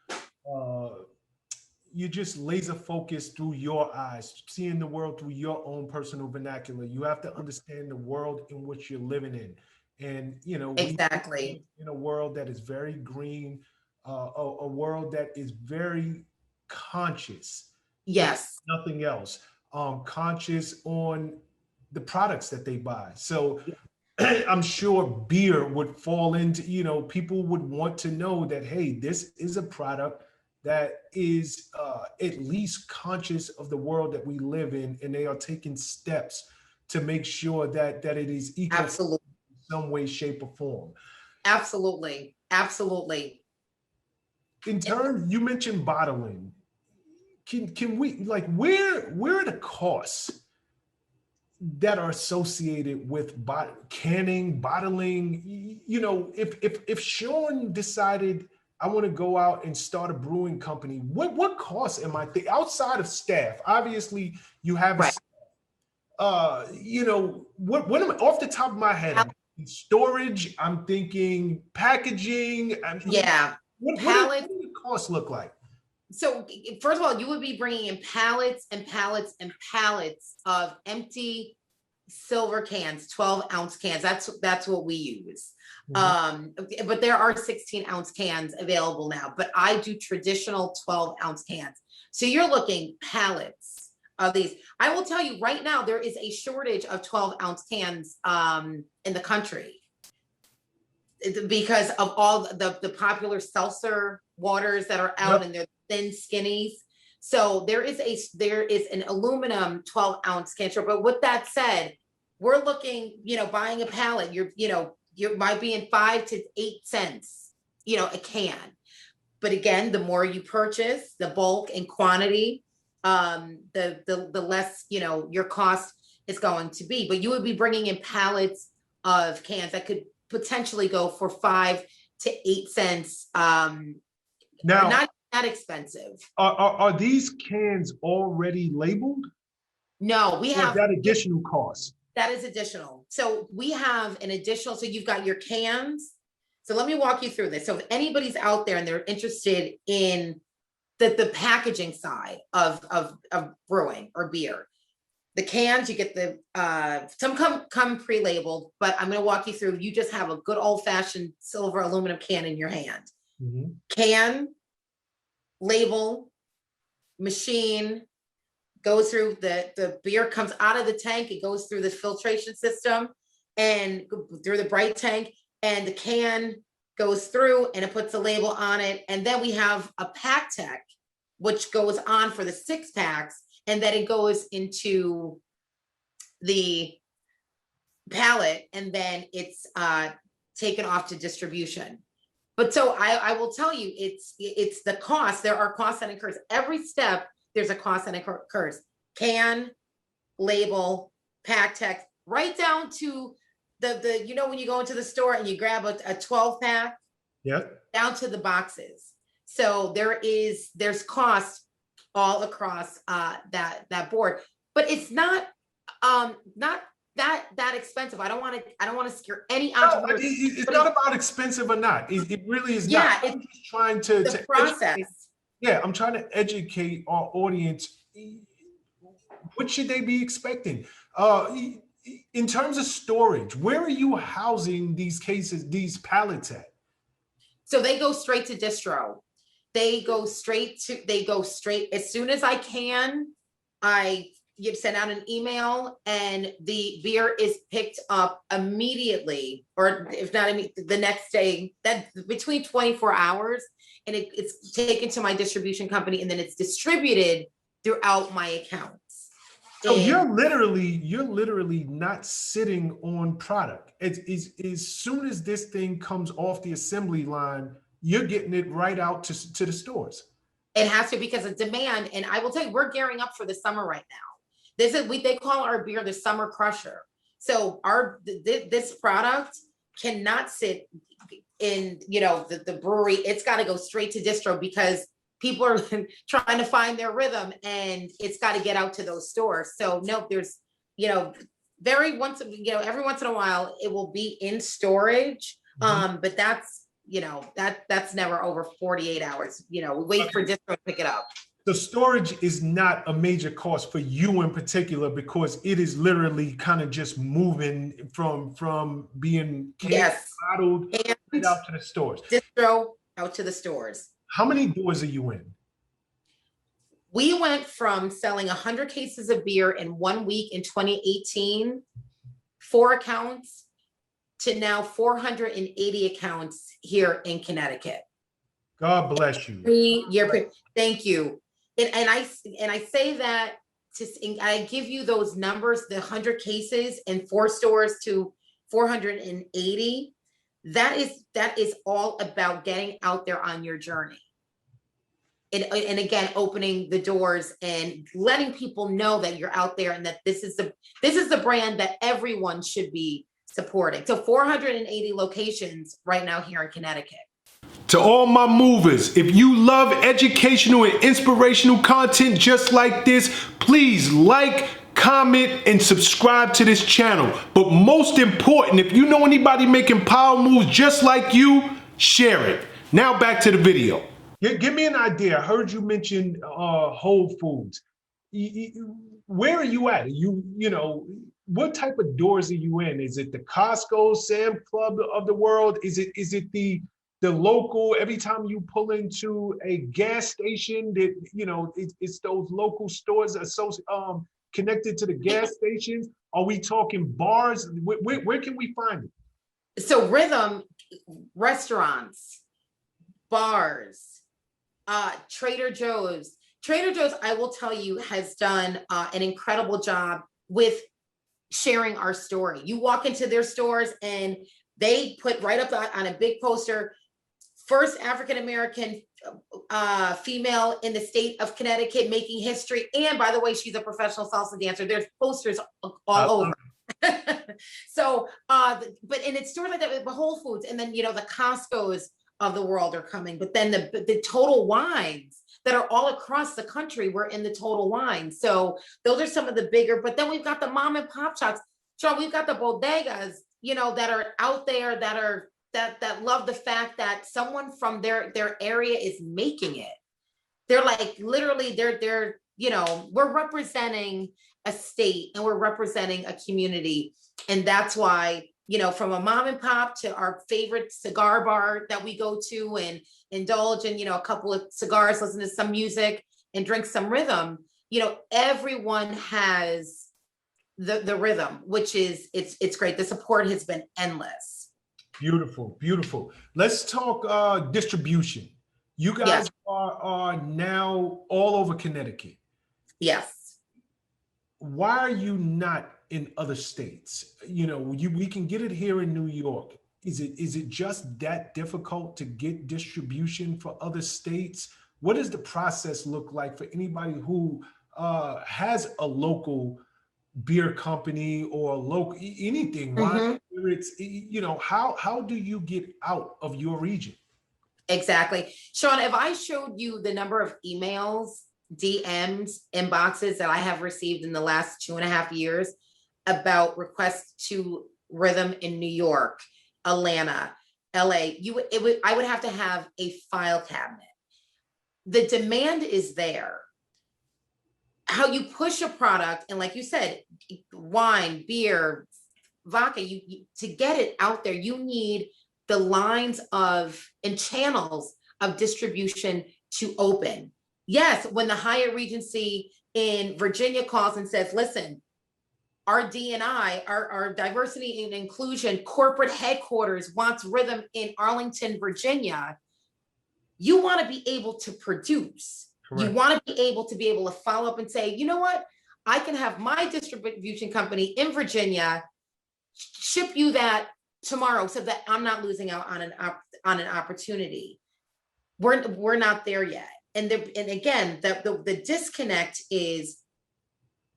You're just laser focused through your eyes, seeing the world through your own personal vernacular. You have to understand the world in which you're living in, and we live exactly. in a world that is very green, a world that is very conscious, if Yes. nothing else, conscious on the products that they buy. So I'm sure beer would fall into, people would want to know that, hey, this is a product that is at least conscious of the world that we live in, and they are taking steps to make sure that it is eco in Absolutely. some way, shape, or form. Absolutely. Absolutely. In turn, you mentioned bottling. Can we, like, where are the costs that are associated with canning, bottling? If Shawn decided, I want to go out and start a brewing company, what costs am I outside of staff? Obviously, you have Right. what am I, off the top of my head? I'm thinking storage. I'm thinking packaging. Yeah. What Pallets. do the costs look like? So first of all, you would be bringing in pallets and pallets and pallets of empty silver cans, 12-ounce cans. That's what we use. But there are 16-ounce cans available now, but I do traditional 12-ounce cans. So you're looking pallets of these. I will tell you right now, there is a shortage of 12-ounce cans in the country, because of all the popular seltzer waters that are out, and they're thin skinnies. So there is an aluminum 12-ounce can. But with that said, we're looking, buying a pallet, you might be in 5 to 8 cents, a can. But again, the more you purchase, the bulk and quantity, the less, your cost is going to be. But you would be bringing in pallets of cans that could potentially go for 5 to 8 cents. Now, not that expensive. Are these cans already labeled? No, we have that additional cost. That is additional. So we have an additional. So you've got your cans. So let me walk you through this. So if anybody's out there and they're interested in the packaging side of brewing or beer, the cans, you get the some come pre-labeled, but I'm going to walk you through. You just have a good old-fashioned silver aluminum can in your hand. Can, label, machine, goes through the beer comes out of the tank. It goes through the filtration system and through the bright tank, and the can goes through and it puts a label on it. And then we have a pack tech, which goes on for the 6-packs, and then it goes into the pallet, and then it's taken off to distribution. But so I will tell you, it's the cost. There are costs that incurs. Every step, there's a cost that incurs. Can, label, pack text, right down to the when you go into the store and you grab a 12 pack, down to the boxes. So there's cost all across that board, but it's not that expensive. I don't want to scare any entrepreneurs. No, it's not about expensive or not. It really is not. I'm just trying to process. I'm trying to educate our audience. What should they be expecting? In terms of storage, where are you housing these cases, these pallets at? So they go straight to distro. They go straight as soon as I can. You send out an email and the beer is picked up immediately, or if not the next day, that between 24 hours, and it's taken to my distribution company, and then it's distributed throughout my accounts. So you're literally not sitting on product. It's as soon as this thing comes off the assembly line, you're getting it right out to the stores. It has to, because of demand. And I will tell you, we're gearing up for the summer right now. They call our beer the summer crusher. So this product cannot sit in the brewery. It's got to go straight to distro, because people are trying to find their rhythm, and it's got to get out to those stores. So no, there's every once in a while it will be in storage, but that's that's never over 48 hours. We wait for distro to pick it up. The storage is not a major cost for you in particular, because it is literally kind of just moving from being bottled right out to the stores. Distro out to the stores. How many doors are you in? We went from selling 100 cases of beer in 1 week in 2018, 4 accounts, to now 480 accounts here in Connecticut. God bless you. 3-year. Thank you. And I say that I give you those numbers, the 100 cases in 4 stores to 480. That is all about getting out there on your journey. And again, opening the doors and letting people know that you're out there, and that this is the brand that everyone should be supporting. So 480 locations right now here in Connecticut. To all my movers, if you love educational and inspirational content just like this, please like, comment, and subscribe to this channel. But most important, if you know anybody making power moves just like you, share it. Now back to the video. Give me an idea. I heard you mention Whole Foods. Where are you at? What type of doors are you in? Is it the Costco, Sam Club of the world? Is it the local, every time you pull into a gas station, that it's those local stores connected to the gas stations? Are we talking bars? Where can we find it? So Rhythm, restaurants, bars, Trader Joe's. Trader Joe's, I will tell you, has done an incredible job with sharing our story. You walk into their stores and they put right up on a big poster, first African-American female in the state of Connecticut making history. And by the way, she's a professional salsa dancer. There's posters all over. So, but and it's stores like that with Whole Foods, and then the Costco's of the world are coming. But then the Total Wines that are all across the country were in the Total Wine. So those are some of the bigger. But then we've got the mom and pop shops. So we've got the bodegas, that are out there, that love the fact that someone from their area is making it. They're like, literally, they're we're representing a state and we're representing a community. And that's why, from a mom and pop to our favorite cigar bar that we go to and indulge in, a couple of cigars, listen to some music and drink some rhythm, everyone has the rhythm, which is, it's great. The support has been endless. Beautiful, beautiful. Let's talk distribution. You guys are now all over Connecticut. Yes. Why are you not in other states? We can get it here in New York. Is it just that difficult to get distribution for other states? What does the process look like for anybody who has a local beer company or local anything, wine, spirits? How do you get out of your region? Exactly. Shawn, if I showed you the number of emails, DMs, inboxes that I have received in the last 2.5 years about requests to rhythm in New York, Atlanta, LA, I would have to have a file cabinet. The demand is there. How you push a product, and like you said, wine, beer, vodka, to get it out there, you need the lines and channels of distribution to open. Yes, when the Hyatt Regency in Virginia calls and says, listen, our D&I, our diversity and inclusion corporate headquarters wants rhythm in Arlington, Virginia, you want to be able to produce. Correct. You want to be able to follow up and say, you know what? I can have my distribution company in Virginia ship you that tomorrow so that I'm not losing out on an opportunity. We're not there yet. And again, the disconnect is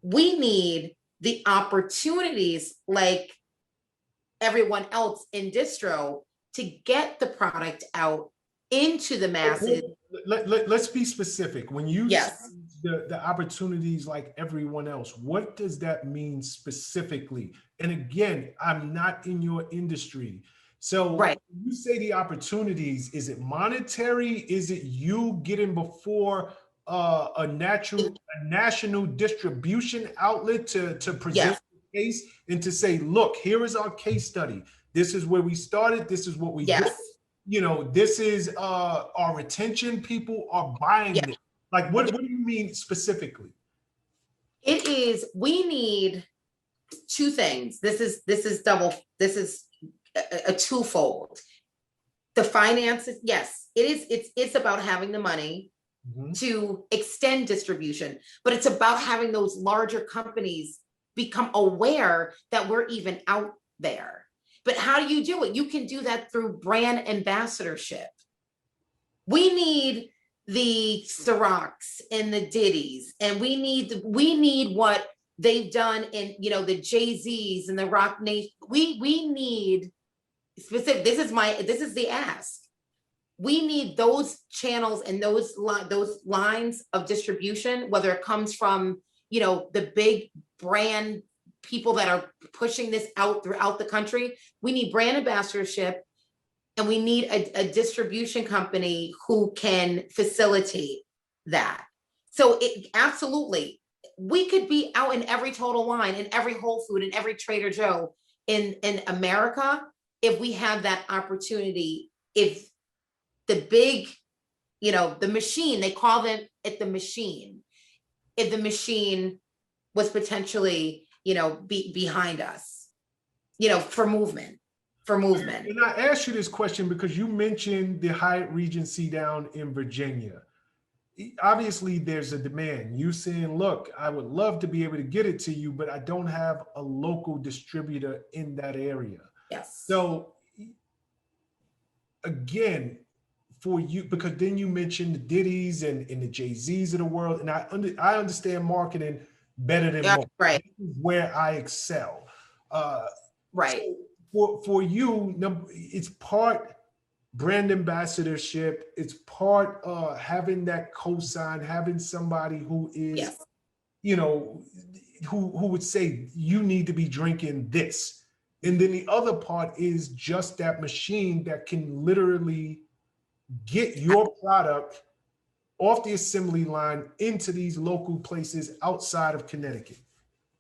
we need the opportunities like everyone else in distro to get the product out into the masses. Let's be specific. When you say the opportunities like everyone else, what does that mean specifically? And again, I'm not in your industry. So when you say the opportunities, is it monetary? Is it you getting before a national distribution outlet to present the case and to say, look, here is our case study. This is where we started. This is what we did. This is our retention. People are buying it. Like, what do you mean specifically? It is, we need two things. This is a twofold. The finances, yes, it's about having the money to extend distribution, but it's about having those larger companies become aware that we're even out there. But how do you do it? You can do that through brand ambassadorship. We need the Cirocs and the Diddy's, and we need what they've done in, the Jay-Z's and the Rock Nation. We need specific. This is the ask. We need those channels and those lines of distribution, whether it comes from, the big brand people that are pushing this out throughout the country. We need brand ambassadorship, and we need a distribution company who can facilitate that. So absolutely, we could be out in every Total Wine, in every Whole Food, in every Trader Joe in America if we have that opportunity. If the big, the machine, they call it the machine. If the machine was potentially, be behind us, for movement. And I asked you this question because you mentioned the Hyatt Regency down in Virginia. Obviously, there's a demand. You saying, look, I would love to be able to get it to you, but I don't have a local distributor in that area. Yes. So again, for you, because then you mentioned the Diddy's and the Jay-Z's of the world, and I understand marketing better than most. Right. This is where I excel. Right. So for you, it's part brand ambassadorship. It's part having that cosign, having somebody who is, who would say you need to be drinking this. And then the other part is just that machine that can literally get your product off the assembly line into these local places outside of Connecticut.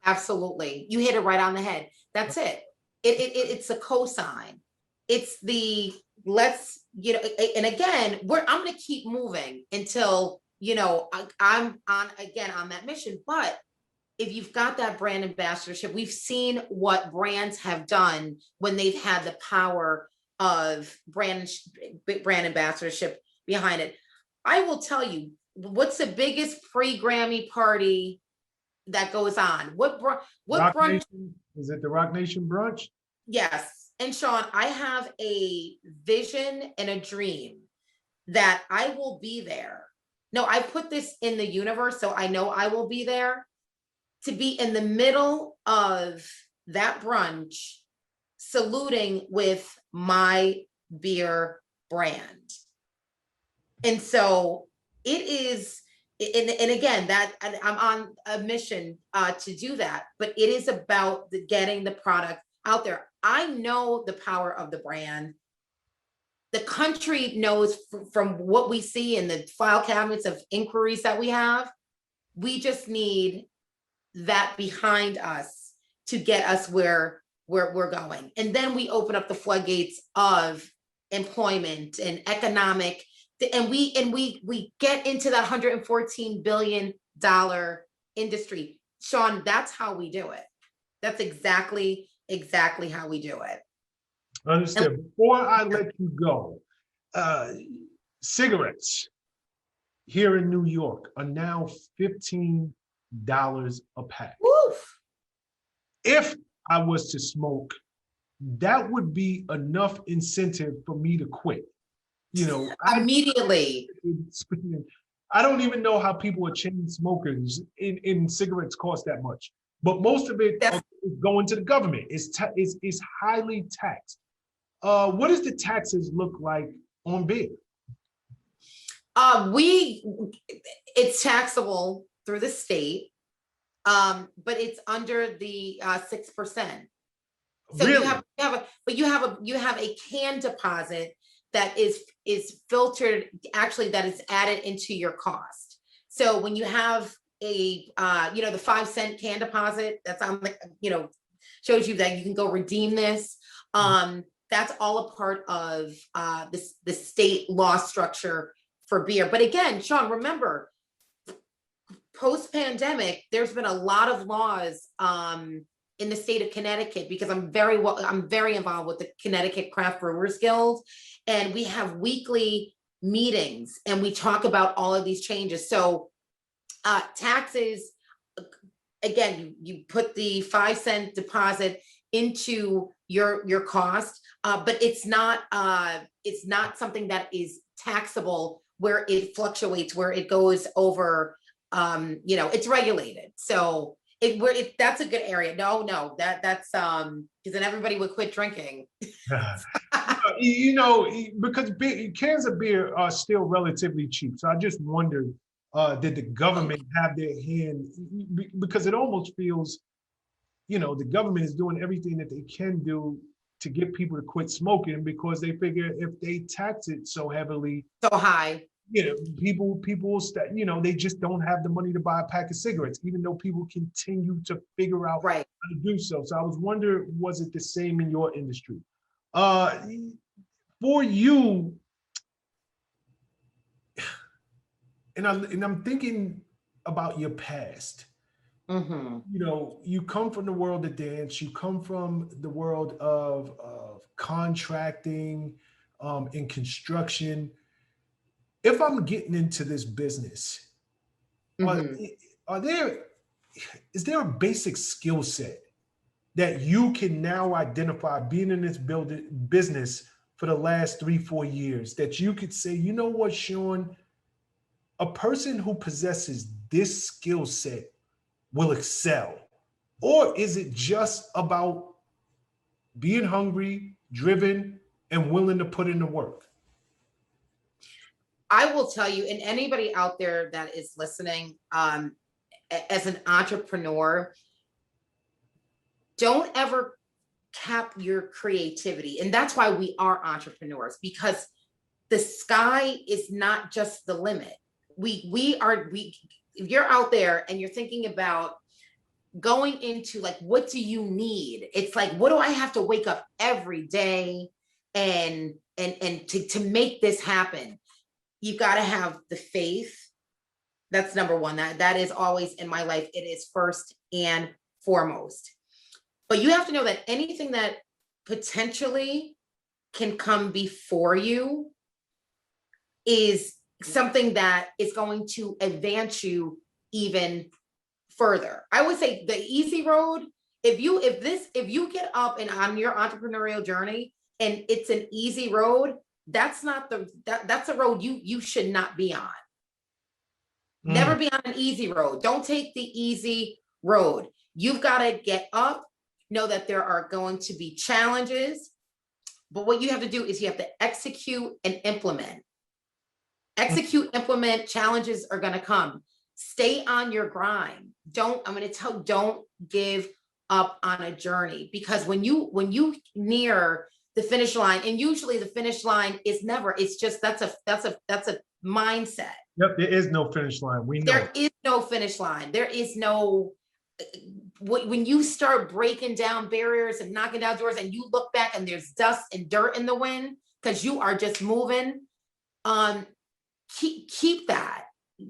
Absolutely. You hit it right on the head. That's it. It's a cosign. It's the and again, I'm going to keep moving until, I'm on that mission. But if you've got that brand ambassadorship, we've seen what brands have done when they've had the power of brand ambassadorship behind it. I will tell you, what's the biggest pre-Grammy party that goes on? What brunch? Is it the Rock Nation brunch? Yes. And Shawn, I have a vision and a dream that I will be there. No, I put this in the universe, so I know I will be there, to be in the middle of that brunch, saluting with my beer brand. And so it is, and again, that I'm on a mission to do that, but it is about getting the product out there. I know the power of the brand. The country knows from what we see in the file cabinets of inquiries that we have. We just need that behind us to get us where we're going. And then we open up the floodgates of employment and economic, and we get into that $114 billion industry. Shawn, that's how we do it. That's exactly how we do it. Understood. Before I let you go, cigarettes here in New York are now $15 a pack. Woof. If I was to smoke, that would be enough incentive for me to quit. You know, immediately. I don't even know how people are chain smokers in cigarettes cost that much, but most of it is going to the government. It's highly taxed. What does the taxes look like on beer? It's taxable through the state, but it's under the 6%. So really? you have a can deposit that is filtered, actually, that is added into your cost. So when you have a the 5-cent can deposit that's on the, shows you that you can go redeem this. That's all a part of the state law structure for beer. But again, Shawn, remember, post-pandemic, there's been a lot of laws in the state of Connecticut, because I'm very involved with the Connecticut Craft Brewers Guild, and we have weekly meetings and we talk about all of these changes. So taxes, again, you put the 5-cent deposit into your cost, but it's not something that is taxable where it fluctuates, where it goes over, it's regulated. So that's a good area. That's because then everybody would quit drinking. Because cans of beer are still relatively cheap. So I just wondered, did the government have their hand? Because it almost feels, the government is doing everything that they can do to get people to quit smoking, because they figure if they tax it so heavily, so high, people will they just don't have the money to buy a pack of cigarettes, even though people continue to figure out how to do so. So I was wondering, was it the same in your industry? For you, and I'm thinking about your past. Mm-hmm. You come from the world of dance, you come from the world of contracting and construction. If I'm getting into this business, is there a basic skill set that you can now identify, being in this business for the last 3-4 years, that you could say, you know what, Shawn, a person who possesses this skill set will excel? Or is it just about being hungry, driven, and willing to put in the work? I will tell you, and anybody out there that is listening, as an entrepreneur, don't ever cap your creativity. And that's why we are entrepreneurs, because the sky is not just the limit. If you're out there and you're thinking about going into, like, what do you need? It's like, what do I have to wake up every day and to make this happen? You've got to have the faith. That's number one. That is always in my life. It is first and foremost. But you have to know that anything that potentially can come before you is something that is going to advance you even further. I would say the easy road if you get up and on your entrepreneurial journey and it's an easy road, that's a road you should not be on. Never be on an easy road. Don't take the easy road. You've got to get up, know that there are going to be challenges, but what you have to do is you have to execute and implement. Execute, implement, challenges are going to come. Stay on your grind. Don't give up on a journey, because when you near the finish line, and usually the finish line is never, it's just, that's a mindset. Yep, there is no finish line. We know there is no finish line. There is no, when you start breaking down barriers and knocking down doors and you look back and there's dust and dirt in the wind because you are just moving, keep that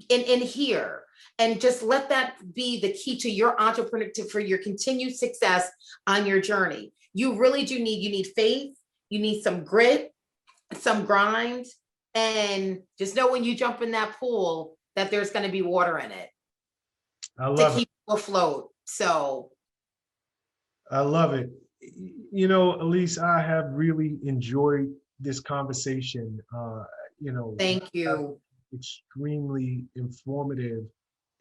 in here, and just let that be the key to your entrepreneur, for your continued success on your journey. You really do need faith, you need some grit, some grind, and just know when you jump in that pool that there's going to be water in it. I love to keep you afloat. So I love it. You know, Alisa, I have really enjoyed this conversation. Thank you. Extremely informative,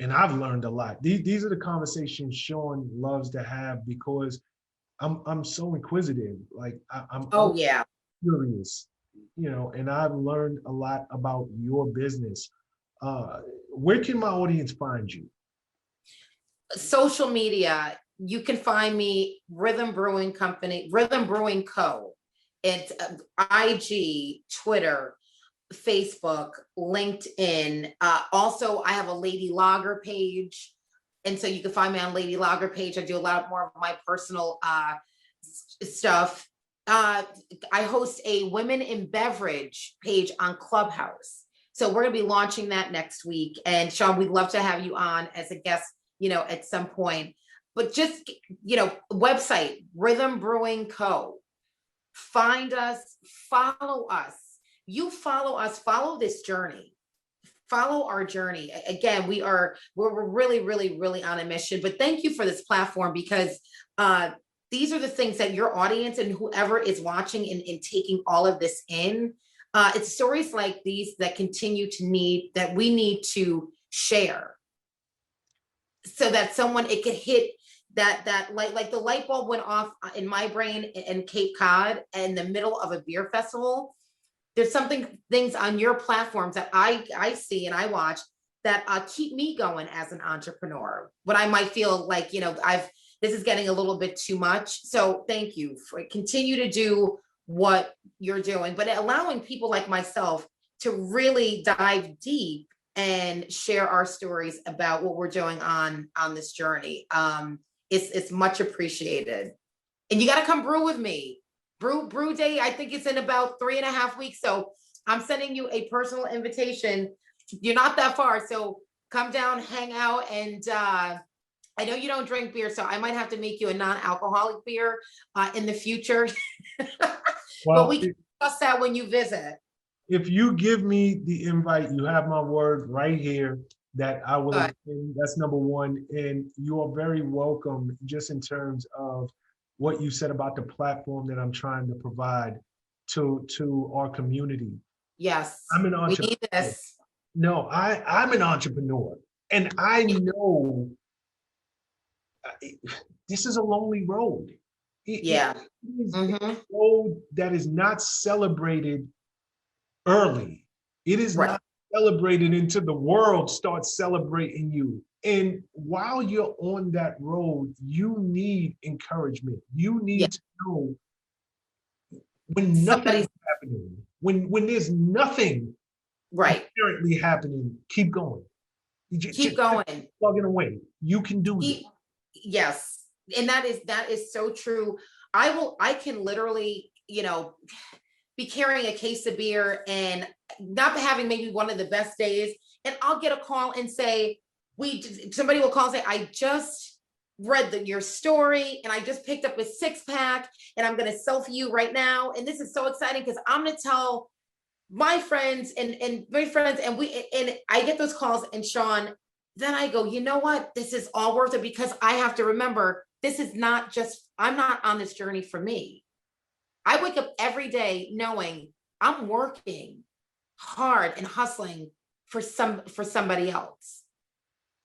and I've learned a lot. These are the conversations Shawn loves to have, because I'm so inquisitive. Like I'm curious, and I've learned a lot about your business. Where can my audience find you? Social media. You can find me Rhythm Brewing Company, Rhythm Brewing Co. It's IG, Twitter, Facebook, LinkedIn. Also, I have a Lady Lager page. And so you can find me on Lady Lager page. I do a lot more of my personal stuff. I host a women in beverage page on Clubhouse. So we're going to be launching that next week. And Shawn, we'd love to have you on as a guest, at some point. But just, website, Rhythm Brewing Co. Find us, follow us. You follow us, follow this journey. Follow our journey. Again, we're really, really, really on a mission. But thank you for this platform, because these are the things that your audience and whoever is watching and taking all of this in. It's stories like these that we need to share, so that it could hit that like the light bulb went off in my brain in Cape Cod in the middle of a beer festival. There's things on your platforms that I see and I watch that keep me going as an entrepreneur. When I might feel like, this is getting a little bit too much. So thank you for continue to do what you're doing, but allowing people like myself to really dive deep and share our stories about what we're doing on this journey. It's much appreciated. And you got to come brew with me. Brew day, I think it's in about 3.5 weeks. So I'm sending you a personal invitation. You're not that far. So come down, hang out. And I know you don't drink beer, so I might have to make you a non-alcoholic beer in the future. Well, but we can discuss that when you visit. If you give me the invite, you have my word right here that I will attend. That's number one. And you are very welcome, just in terms of what you said about the platform that I'm trying to provide to our community. Yes, I'm an entrepreneur. We need this. No, I'm an entrepreneur, and I know this is a lonely road. It is a road that is not celebrated early. It is not celebrated until the world starts celebrating you. And while you're on that road, you need encouragement. You need to know when nothing is happening, when there's nothing currently happening, keep going. Keep going. Plugging away. You can do it. Yes. And that is so true. I can literally, be carrying a case of beer and not having maybe one of the best days. And I'll get a call and say, somebody will call and say, I just read your story and I just picked up a 6-pack and I'm going to sell for you right now. And this is so exciting because I'm going to tell my friends and my friends, and I get those calls, and Shawn, then I go, you know what? This is all worth it, because I have to remember this is not just, I'm not on this journey for me. I wake up every day knowing I'm working hard and hustling for somebody else.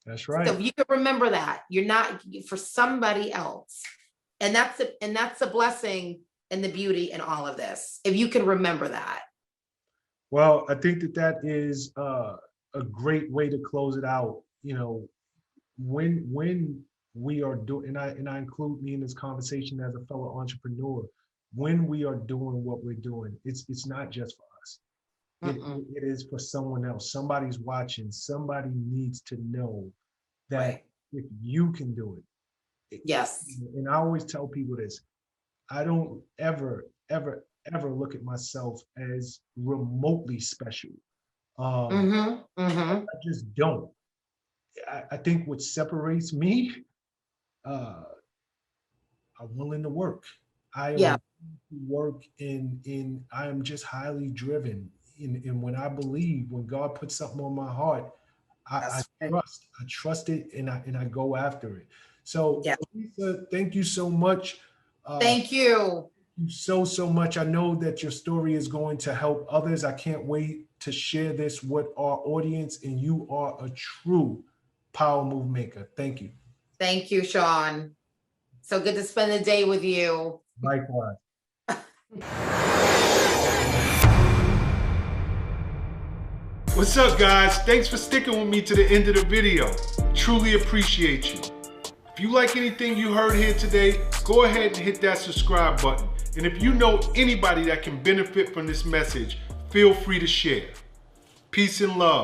That's right. So if you can remember that, you're not for somebody else. And that's the blessing and the beauty in all of this. If you can remember that. Well, I think that is a great way to close it out. You know, when we are doing, and I include me in this conversation as a fellow entrepreneur, when we are doing what we're doing, it's not just for us. It is for someone else. Somebody's watching. Somebody needs to know that if you can do it. Yes. And I always tell people this. I don't ever look at myself as remotely special. I just don't. I think what separates me, I'm willing to work. I am willing to work in I am just highly driven. And when I believe, when God puts something on my heart, I trust it, and I go after it. So, Alisa, thank you so much. Thank you. So much. I know that your story is going to help others. I can't wait to share this with our audience, and you are a true power move maker. Thank you. Thank you, Shawn. So good to spend the day with you. Likewise. What's up, guys? Thanks for sticking with me to the end of the video. Truly appreciate you. If you like anything you heard here today, go ahead and hit that subscribe button. And if you know anybody that can benefit from this message, feel free to share. Peace and love.